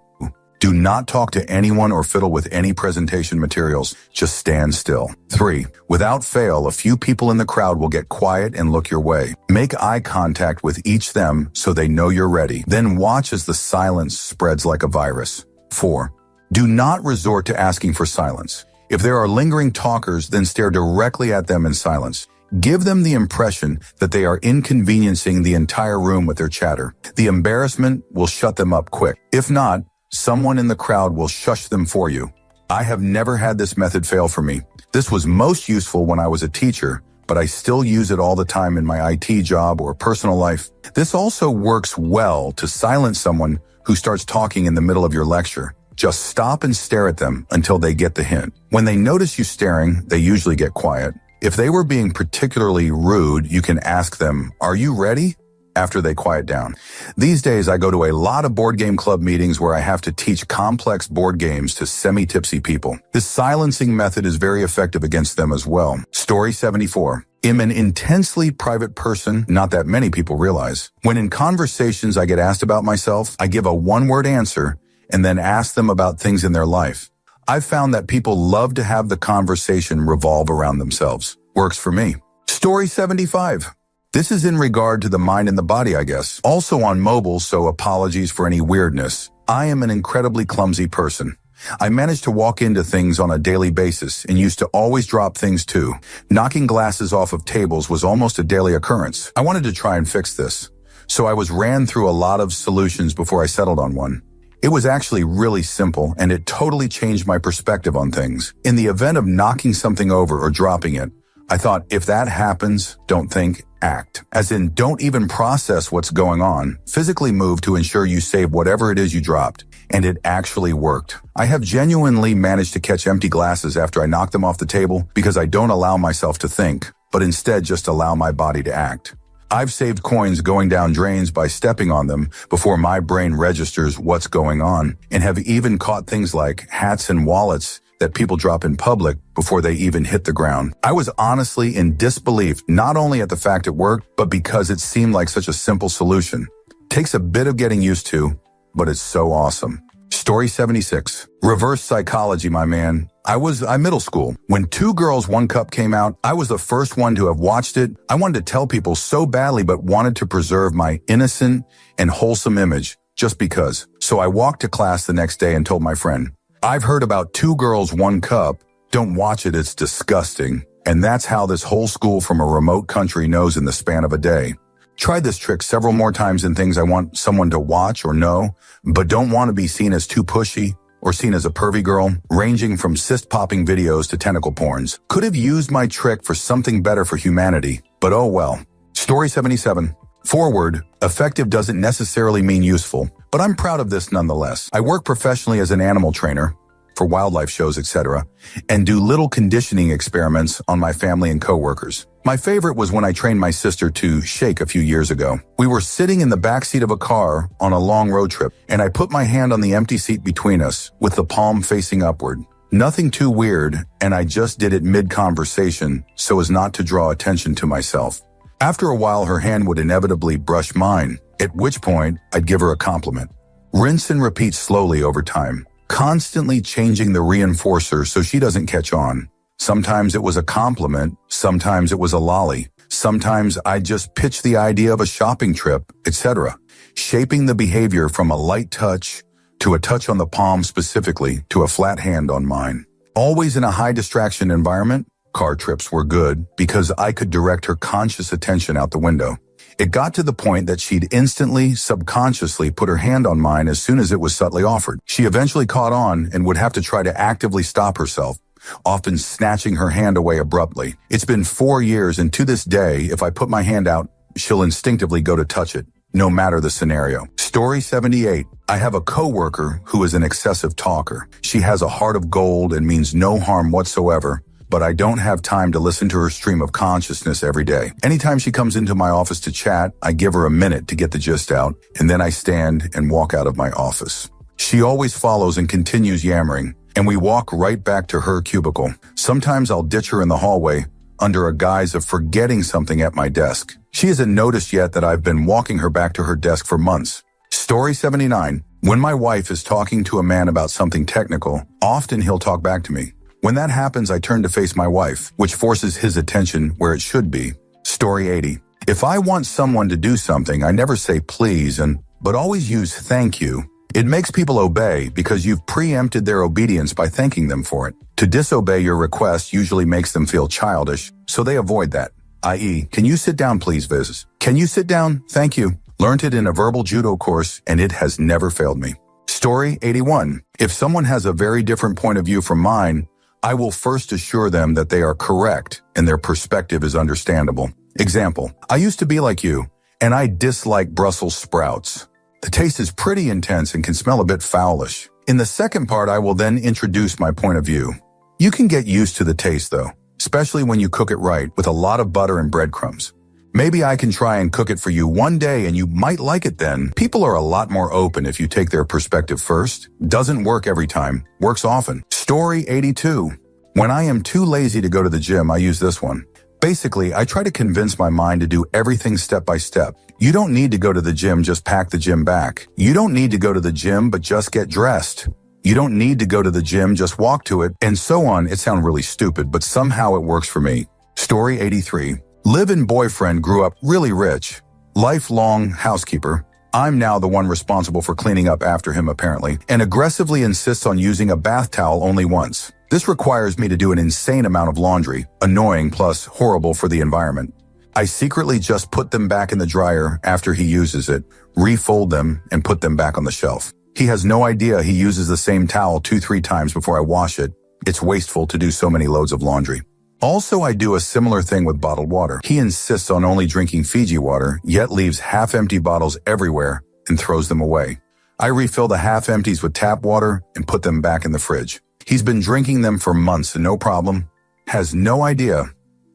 Do not talk to anyone or fiddle with any presentation materials. Just stand still. 3. Without fail, a few people in the crowd will get quiet and look your way. Make eye contact with each them so they know you're ready. Then watch as the silence spreads like a virus. 4. Do not resort to asking for silence. If there are lingering talkers, then stare directly at them in silence. Give them the impression that they are inconveniencing the entire room with their chatter. The embarrassment will shut them up quick. If not, someone in the crowd will shush them for you. I have never had this method fail for me. This was most useful when I was a teacher, but I still use it all the time in my IT job or personal life. This also works well to silence someone who starts talking in the middle of your lecture. Just stop and stare at them until they get the hint. When they notice you staring, they usually get quiet. If they were being particularly rude, you can ask them, "Are you ready?" after they quiet down. These days, I go to a lot of board game club meetings where I have to teach complex board games to semi-tipsy people. This silencing method is very effective against them as well. Story 74. I'm an intensely private person, not that many people realize. When in conversations I get asked about myself, I give a one-word answer and then ask them about things in their life. I've found that people love to have the conversation revolve around themselves. Works for me. Story 75. This is in regard to the mind and the body, I guess. Also on mobile, so apologies for any weirdness. I am an incredibly clumsy person. I manage to walk into things on a daily basis and used to always drop things too. Knocking glasses off of tables was almost a daily occurrence. I wanted to try and fix this, so I ran through a lot of solutions before I settled on one. It was actually really simple, and it totally changed my perspective on things. In the event of knocking something over or dropping it, I thought, if that happens, don't think, act. As in, don't even process what's going on. Physically move to ensure you save whatever it is you dropped. And it actually worked. I have genuinely managed to catch empty glasses after I knock them off the table because I don't allow myself to think, but instead just allow my body to act. I've saved coins going down drains by stepping on them before my brain registers what's going on, and have even caught things like hats and wallets that people drop in public before they even hit the ground. I was honestly in disbelief, not only at the fact it worked, but because it seemed like such a simple solution. Takes a bit of getting used to, but it's so awesome. Story 76. Reverse psychology, my man. I'm middle school. When 2 Girls, 1 Cup came out, I was the first one to have watched it. I wanted to tell people so badly, but wanted to preserve my innocent and wholesome image just because. So I walked to class the next day and told my friend, "I've heard about 2 Girls, 1 Cup. Don't watch it, it's disgusting." And that's how this whole school from a remote country knows in the span of a day. Tried this trick several more times in things I want someone to watch or know, but don't want to be seen as too pushy or seen as a pervy girl, ranging from cyst-popping videos to tentacle porns. Could have used my trick for something better for humanity, but oh well. Story 77. Forward, effective doesn't necessarily mean useful, but I'm proud of this nonetheless. I work professionally as an animal trainer for wildlife shows, etc., and do little conditioning experiments on my family and coworkers. My favorite was when I trained my sister to shake a few years ago. We were sitting in the backseat of a car on a long road trip, and I put my hand on the empty seat between us with the palm facing upward. Nothing too weird, and I just did it mid-conversation so as not to draw attention to myself. After a while, her hand would inevitably brush mine, at which point I'd give her a compliment. Rinse and repeat slowly over time, constantly changing the reinforcer so she doesn't catch on. Sometimes it was a compliment, sometimes it was a lolly, sometimes I'd just pitch the idea of a shopping trip, etc., shaping the behavior from a light touch to a touch on the palm specifically to a flat hand on mine. Always in a high distraction environment, car trips were good because I could direct her conscious attention out the window. It got to the point that she'd instantly, subconsciously put her hand on mine as soon as it was subtly offered. She eventually caught on and would have to try to actively stop herself, often snatching her hand away abruptly. It's been 4 years, and to this day, if I put my hand out, she'll instinctively go to touch it, no matter the scenario. Story 78. I have a coworker who is an excessive talker. She has a heart of gold and means no harm whatsoever, but I don't have time to listen to her stream of consciousness every day. Anytime she comes into my office to chat, I give her a minute to get the gist out, and then I stand and walk out of my office. She always follows and continues yammering, and we walk right back to her cubicle. Sometimes I'll ditch her in the hallway under a guise of forgetting something at my desk. She hasn't noticed yet that I've been walking her back to her desk for months. Story 79. When my wife is talking to a man about something technical, often he'll talk back to me. When that happens, I turn to face my wife, which forces his attention where it should be. Story 80. If I want someone to do something, I never say please but always use thank you. It makes people obey because you've preempted their obedience by thanking them for it. To disobey your request usually makes them feel childish, so they avoid that. I.e., can you sit down please, Viz? Can you sit down? Thank you. Learned it in a verbal judo course, and it has never failed me. Story 81. If someone has a very different point of view from mine, I will first assure them that they are correct and their perspective is understandable. Example, I used to be like you, and I dislike Brussels sprouts. The taste is pretty intense and can smell a bit foulish. In the second part, I will then introduce my point of view. You can get used to the taste though, especially when you cook it right with a lot of butter and breadcrumbs. Maybe I can try and cook it for you one day and you might like it then. People are a lot more open if you take their perspective first. Doesn't work every time, works often. Story 82. When I am too lazy to go to the gym, I use this one. Basically, I try to convince my mind to do everything step by step. You don't need to go to the gym, just pack the gym back. You don't need to go to the gym, but just get dressed. You don't need to go to the gym, just walk to it, and so on. It sounds really stupid, but somehow it works for me. Story 83. Live-in boyfriend grew up really rich. Lifelong housekeeper. I'm now the one responsible for cleaning up after him apparently, and aggressively insists on using a bath towel only once. This requires me to do an insane amount of laundry, annoying plus horrible for the environment. I secretly just put them back in the dryer after he uses it, refold them, and put them back on the shelf. He has no idea he uses the same towel 2-3 times before I wash it. It's wasteful to do so many loads of laundry. Also, I do a similar thing with bottled water. He insists on only drinking Fiji water, yet leaves half-empty bottles everywhere and throws them away. I refill the half-empties with tap water and put them back in the fridge. He's been drinking them for months and no problem. Has no idea.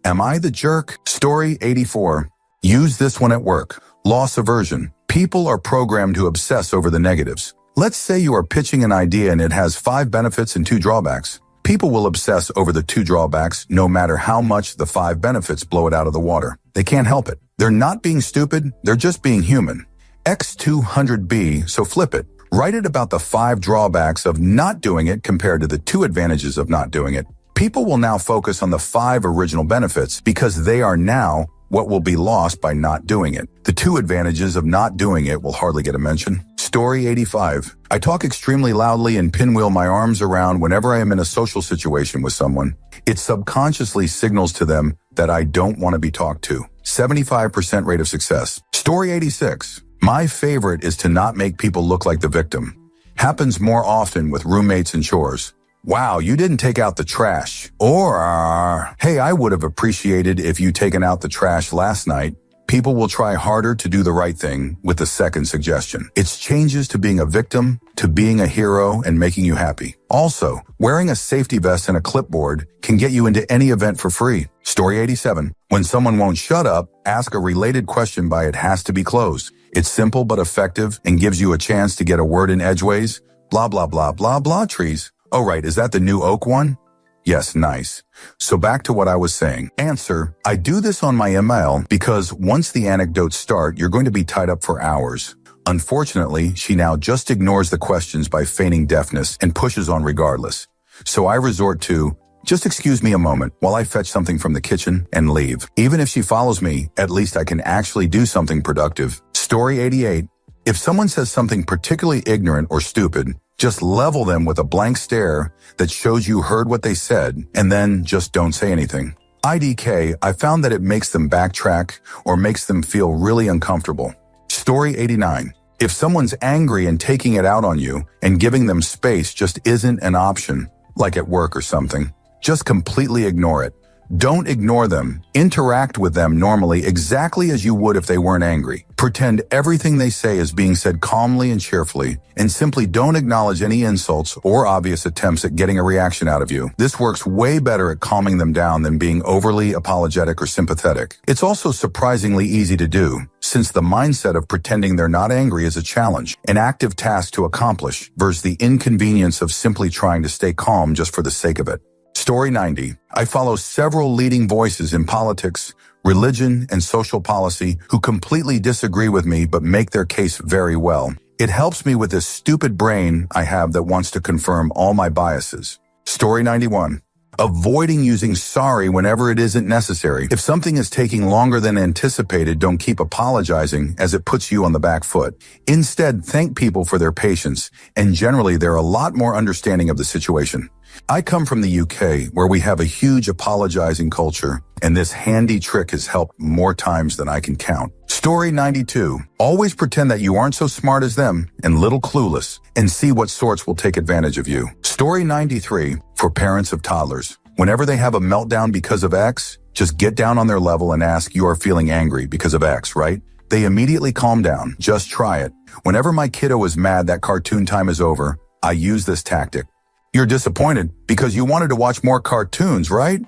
Am I the jerk? Story 84. Use this one at work. Loss aversion. People are programmed to obsess over the negatives. Let's say you are pitching an idea and it has 5 benefits and 2 drawbacks. People will obsess over the 2 drawbacks no matter how much the 5 benefits blow it out of the water. They can't help it. They're not being stupid, they're just being human. X200B, so flip it. Write it about the 5 drawbacks of not doing it compared to the 2 advantages of not doing it. People will now focus on the 5 original benefits because they are now what will be lost by not doing it. The 2 advantages of not doing it will hardly get a mention. Story 85. I talk extremely loudly and pinwheel my arms around whenever I am in a social situation with someone. It subconsciously signals to them that I don't want to be talked to. 75% rate of success. Story 86. My favorite is to not make people look like the victim. Happens more often with roommates and chores. Wow, you didn't take out the trash. Or, hey, I would have appreciated if you taken out the trash last night. People will try harder to do the right thing with the second suggestion. It's changes to being a victim, to being a hero, and making you happy. Also, wearing a safety vest and a clipboard can get you into any event for free. Story 87. When someone won't shut up, ask a related question by it has to be closed. It's simple but effective and gives you a chance to get a word in edgeways. Blah, blah, blah, blah, blah, trees. Oh, right, is that the new oak one? Yes, nice. So back to what I was saying. Answer, I do this on my email because once the anecdotes start, you're going to be tied up for hours. Unfortunately, she now just ignores the questions by feigning deafness and pushes on regardless. So I resort to, just excuse me a moment while I fetch something from the kitchen and leave. Even if she follows me, at least I can actually do something productive. Story 88. If someone says something particularly ignorant or stupid, just level them with a blank stare that shows you heard what they said, and then just don't say anything. IDK, I found that it makes them backtrack or makes them feel really uncomfortable. Story 89. If someone's angry and taking it out on you and giving them space just isn't an option, like at work or something, just completely ignore it. Don't ignore them. Interact with them normally exactly as you would if they weren't angry. Pretend everything they say is being said calmly and cheerfully, and simply don't acknowledge any insults or obvious attempts at getting a reaction out of you. This works way better at calming them down than being overly apologetic or sympathetic. It's also surprisingly easy to do, since the mindset of pretending they're not angry is a challenge, an active task to accomplish, versus the inconvenience of simply trying to stay calm just for the sake of it. Story 90. I follow several leading voices in politics, religion, and social policy who completely disagree with me but make their case very well. It helps me with this stupid brain I have that wants to confirm all my biases. Story 91. Avoiding using sorry whenever it isn't necessary. If something is taking longer than anticipated, don't keep apologizing, as it puts you on the back foot. Instead, thank people for their patience, and generally they're a lot more understanding of the situation. I come from the UK, where we have a huge apologizing culture, and this handy trick has helped more times than I can count. Story 92. Always pretend that you aren't so smart as them and little clueless, and see what sorts will take advantage of you. Story 93. For parents of toddlers. Whenever they have a meltdown because of X, just get down on their level and ask, you are feeling angry because of X, right? They immediately calm down. Just try it. Whenever my kiddo is mad that cartoon time is over, I use this tactic. You're disappointed because you wanted to watch more cartoons, right?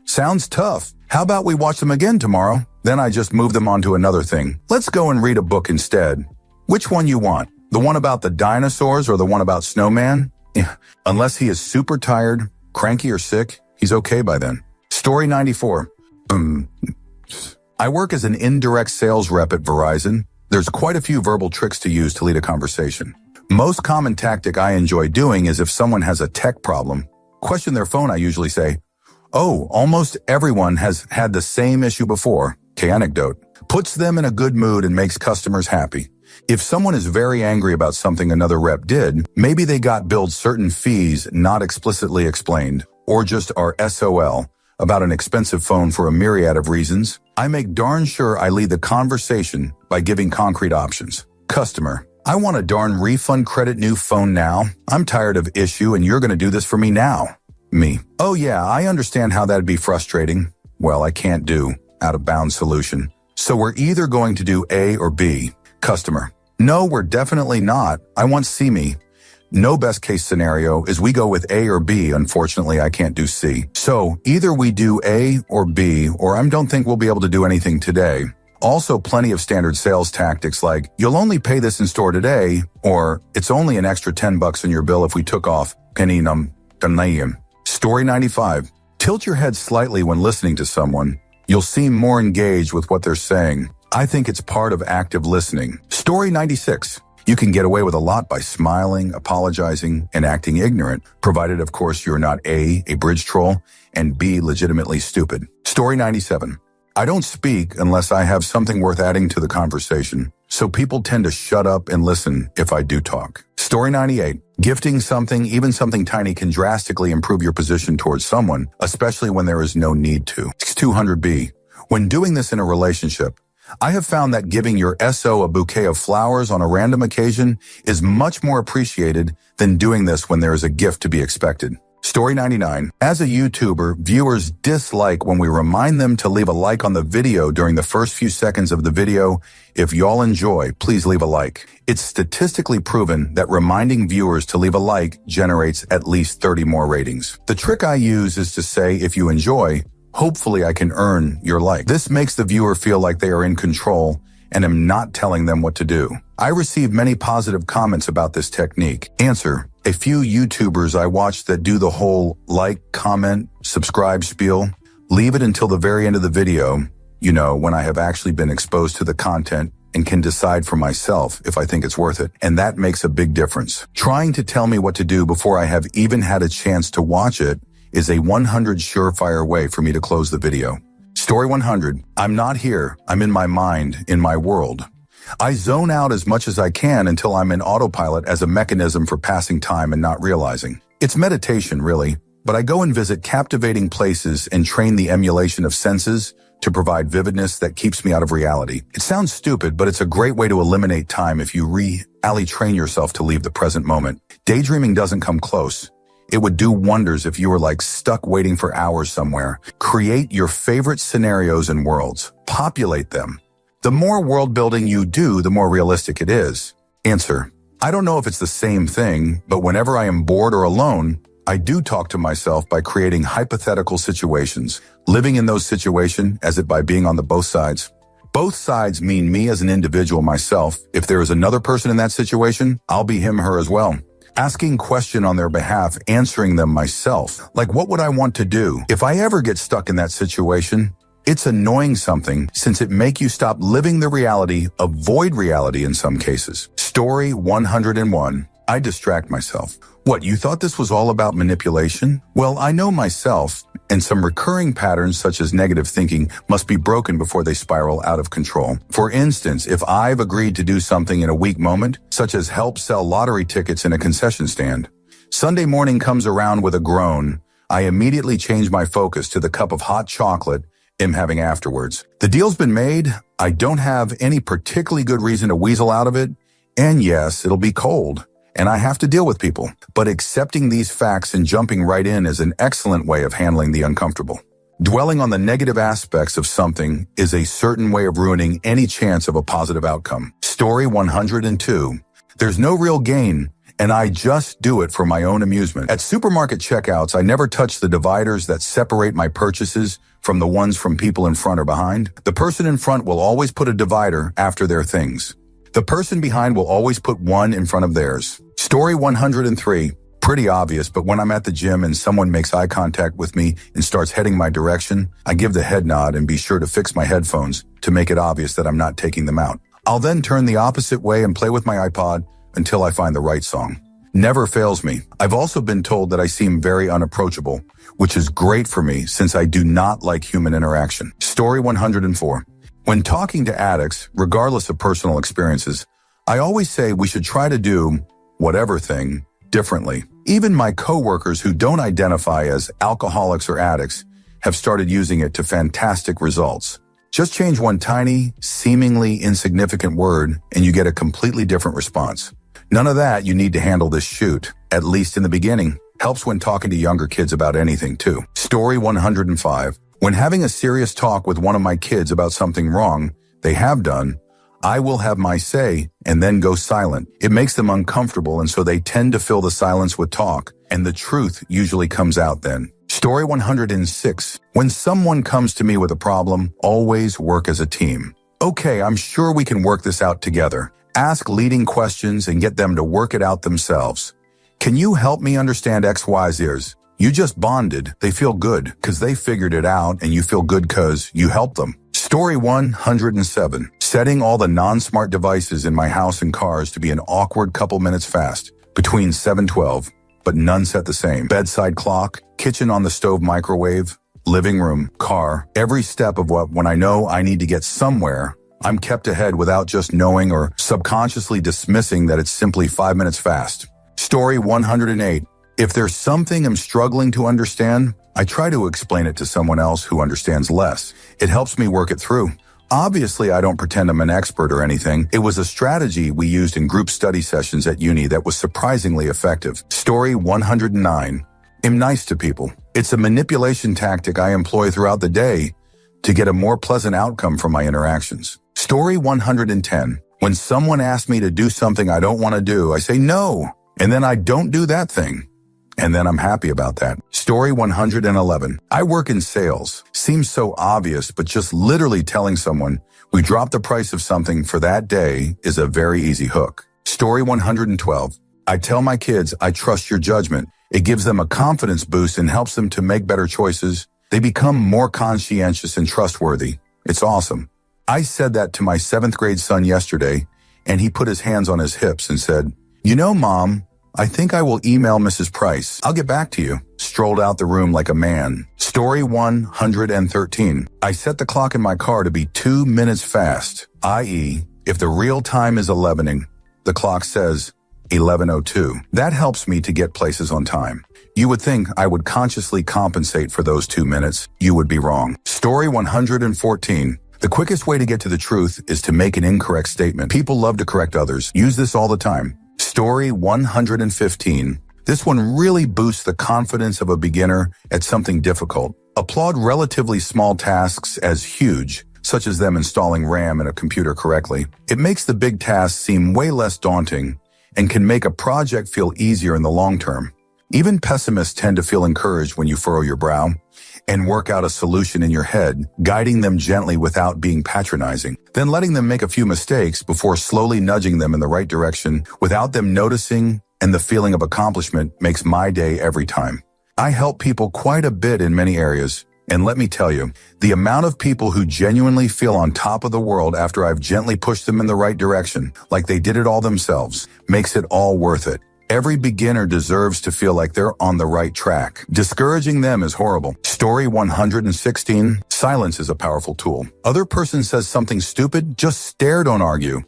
Sounds tough. How about we watch them again tomorrow? Then I just move them on to another thing. Let's go and read a book instead. Which one you want? The one about the dinosaurs or the one about snowman? Unless he is super tired, cranky, or sick, he's okay by then. Story 94. I work as an indirect sales rep at Verizon. There's quite a few verbal tricks to use to lead a conversation. Most common tactic I enjoy doing is if someone has a tech problem, question their phone, I usually say, oh, almost everyone has had the same issue before. Anecdote. Puts them in a good mood and makes customers happy. If someone is very angry about something another rep did, maybe they got billed certain fees not explicitly explained, or just are SOL about an expensive phone for a myriad of reasons, I make darn sure I lead the conversation by giving concrete options. Customer. I want a darn refund credit new phone now. I'm tired of issue and you're going to do this for me now. Me. Oh yeah, I understand how that'd be frustrating. Well, I can't do out of bounds solution. So we're either going to do A or B. Customer. No, we're definitely not. I want C me. No best case scenario is we go with A or B. Unfortunately, I can't do C. So either we do A or B, or I don't think we'll be able to do anything today. Also, plenty of standard sales tactics like, you'll only pay this in store today, or it's only an extra $10 in your bill if we took off peninum danayim. Story 95. Tilt your head slightly when listening to someone. You'll seem more engaged with what they're saying. I think it's part of active listening. Story 96. You can get away with a lot by smiling, apologizing, and acting ignorant, provided, of course, you're not A, bridge troll, and B, legitimately stupid. Story 97. I don't speak unless I have something worth adding to the conversation, so people tend to shut up and listen if I do talk. Story 98. Gifting something, even something tiny, can drastically improve your position towards someone, especially when there is no need to. 200B. When doing this in a relationship, I have found that giving your SO a bouquet of flowers on a random occasion is much more appreciated than doing this when there is a gift to be expected. Story 99. As a YouTuber, viewers dislike when we remind them to leave a like on the video during the first few seconds of the video. If y'all enjoy, please leave a like. It's statistically proven that reminding viewers to leave a like generates at least 30 more ratings. The trick I use is to say, if you enjoy, hopefully I can earn your like. This makes the viewer feel like they are in control and am not telling them what to do. I received many positive comments about this technique. Answer. A few YouTubers I watch that do the whole like, comment, subscribe spiel, leave it until the very end of the video, when I have actually been exposed to the content and can decide for myself if I think it's worth it. And that makes a big difference. Trying to tell me what to do before I have even had a chance to watch it is a 100 surefire way for me to close the video. Story 100. I'm not here. I'm in my mind, in my world. I zone out as much as I can until I'm in autopilot as a mechanism for passing time and not realizing. It's meditation, really, but I go and visit captivating places and train the emulation of senses to provide vividness that keeps me out of reality. It sounds stupid, but it's a great way to eliminate time if you train yourself to leave the present moment. Daydreaming doesn't come close. It would do wonders if you were like stuck waiting for hours somewhere. Create your favorite scenarios and worlds. Populate them. The more world building you do, the more realistic it is. Answer: I don't know if it's the same thing, but whenever I am bored or alone, I do talk to myself by creating hypothetical situations, living in those situations as if by being on the both sides. Both sides mean me as an individual myself. If there is another person in that situation, I'll be him, her as well. Asking question on their behalf, answering them myself. Like, what would I want to do? If I ever get stuck in that situation, it's annoying something since it make you stop living the reality, avoid reality in some cases. Story 101. I distract myself. What, you thought this was all about manipulation? Well, I know myself, and some recurring patterns such as negative thinking must be broken before they spiral out of control. For instance, if I've agreed to do something in a weak moment, such as help sell lottery tickets in a concession stand, Sunday morning comes around with a groan, I immediately change my focus to the cup of hot chocolate I'm having afterwards. The deal's been made, I don't have any particularly good reason to weasel out of it, and yes, it'll be cold, and I have to deal with people. But accepting these facts and jumping right in is an excellent way of handling the uncomfortable. Dwelling on the negative aspects of something is a certain way of ruining any chance of a positive outcome. Story 102. There's no real gain, and I just do it for my own amusement. At supermarket checkouts, I never touch the dividers that separate my purchases from the ones from people in front or behind. The person in front will always put a divider after their things. The person behind will always put one in front of theirs. Story 103. Pretty obvious, but when I'm at the gym and someone makes eye contact with me and starts heading my direction, I give the head nod and be sure to fix my headphones to make it obvious that I'm not taking them out. I'll then turn the opposite way and play with my iPod until I find the right song. Never fails me. I've also been told that I seem very unapproachable, which is great for me since I do not like human interaction. Story 104. When talking to addicts, regardless of personal experiences, I always say we should try to do whatever thing differently. Even my coworkers who don't identify as alcoholics or addicts have started using it to fantastic results. Just change one tiny, seemingly insignificant word and you get a completely different response. None of that you need to handle this shoot, at least in the beginning. Helps when talking to younger kids about anything too. Story 105. When having a serious talk with one of my kids about something wrong they have done, I will have my say and then go silent. It makes them uncomfortable, and so they tend to fill the silence with talk, and the truth usually comes out then. Story 106. When someone comes to me with a problem, always work as a team. Okay, I'm sure we can work this out together. Ask leading questions and get them to work it out themselves. Can you help me understand XYZ's? You just bonded. They feel good because they figured it out, and you feel good because you helped them. Story 107. Setting all the non-smart devices in my house and cars to be an awkward couple minutes fast, between 7:12, but none set the same. Bedside clock, kitchen on the stove microwave, living room, car. Every step of what, when I know I need to get somewhere, I'm kept ahead without just knowing or subconsciously dismissing that it's simply 5 minutes fast. Story 108. If there's something I'm struggling to understand, I try to explain it to someone else who understands less. It helps me work it through. Obviously, I don't pretend I'm an expert or anything. It was a strategy we used in group study sessions at uni that was surprisingly effective. Story 109. I'm nice to people. It's a manipulation tactic I employ throughout the day to get a more pleasant outcome from my interactions. Story 110. When someone asks me to do something I don't want to do, I say no, and then I don't do that thing. And then I'm happy about that. Story 111. I work in sales. Seems so obvious, but just literally telling someone we dropped the price of something for that day is a very easy hook. Story 112. I tell my kids I trust your judgment. It gives them a confidence boost and helps them to make better choices. They become more conscientious and trustworthy. It's awesome. I said that to my 7th grade son yesterday, and he put his hands on his hips and said, "You know, Mom, I think I will email Mrs. Price. I'll get back to you." Strolled out the room like a man. Story 113. I set the clock in my car to be 2 minutes fast, i.e., if the real time is 11ing, the clock says 11:02. That helps me to get places on time. You would think I would consciously compensate for those 2 minutes. You would be wrong. Story 114. The quickest way to get to the truth is to make an incorrect statement. People love to correct others. Use this all the time. Story 115. This one really boosts the confidence of a beginner at something difficult. Applaud relatively small tasks as huge, such as them installing RAM in a computer correctly. It makes the big tasks seem way less daunting and can make a project feel easier in the long term. Even pessimists tend to feel encouraged when you furrow your brow and work out a solution in your head, guiding them gently without being patronizing, then letting them make a few mistakes before slowly nudging them in the right direction without them noticing, and the feeling of accomplishment makes my day every time. I help people quite a bit in many areas, and let me tell you, the amount of people who genuinely feel on top of the world after I've gently pushed them in the right direction, like they did it all themselves, makes it all worth it. Every beginner deserves to feel like they're on the right track. Discouraging them is horrible. Story 116, silence is a powerful tool. Other person says something stupid, just stare, don't argue.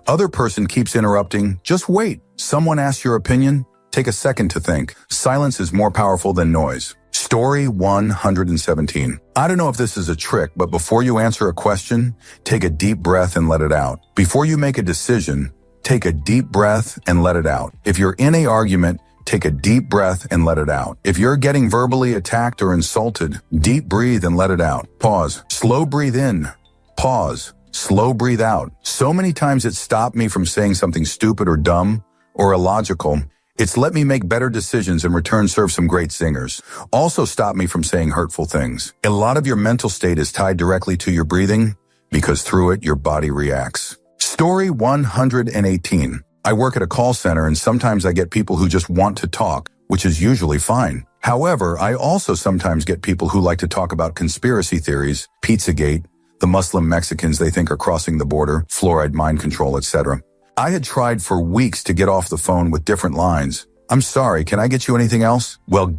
Other person keeps interrupting, just wait. Someone asks your opinion, take a second to think. Silence is more powerful than noise. Story 117. I don't know if this is a trick, but before you answer a question, take a deep breath and let it out. Before you make a decision, take a deep breath and let it out. If you're in an argument, take a deep breath and let it out. If you're getting verbally attacked or insulted, deep breathe and let it out. Pause. Slow breathe in. Pause. Slow breathe out. So many times it stopped me from saying something stupid or dumb or illogical. It's let me make better decisions and return serve some great singers. Also stop me from saying hurtful things. A lot of your mental state is tied directly to your breathing because through it, your body reacts. Story 118. I work at a call center and sometimes I get people who just want to talk, which is usually fine. However, I also sometimes get people who like to talk about conspiracy theories, Pizzagate, the Muslim Mexicans they think are crossing the border, fluoride mind control, etc. I had tried for weeks to get off the phone with different lines. I'm sorry, can I get you anything else? Well,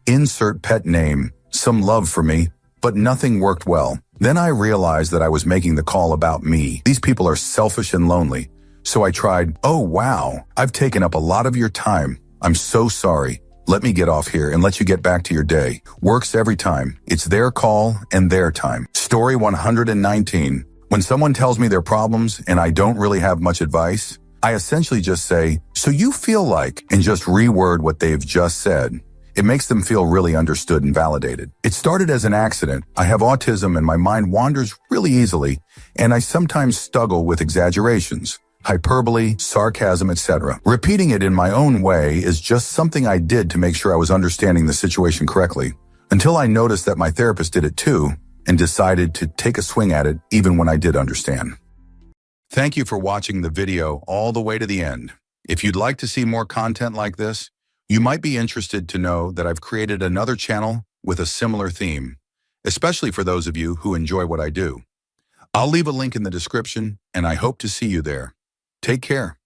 insert pet name, some love for me, but nothing worked well. Then I realized that I was making the call about me. These people are selfish and lonely. So I tried, oh wow, I've taken up a lot of your time. I'm so sorry. Let me get off here and let you get back to your day. Works every time. It's their call and their time. Story 119. When someone tells me their problems and I don't really have much advice, I essentially just say, so you feel like, and just reword what they've just said. It makes them feel really understood and validated. It started as an accident. I have autism and my mind wanders really easily, and I sometimes struggle with exaggerations, hyperbole, sarcasm, etc. Repeating it in my own way is just something I did to make sure I was understanding the situation correctly, until I noticed that my therapist did it too, and decided to take a swing at it even when I did understand. Thank you for watching the video all the way to the end. If you'd like to see more content like this, you might be interested to know that I've created another channel with a similar theme, especially for those of you who enjoy what I do. I'll leave a link in the description, and I hope to see you there. Take care.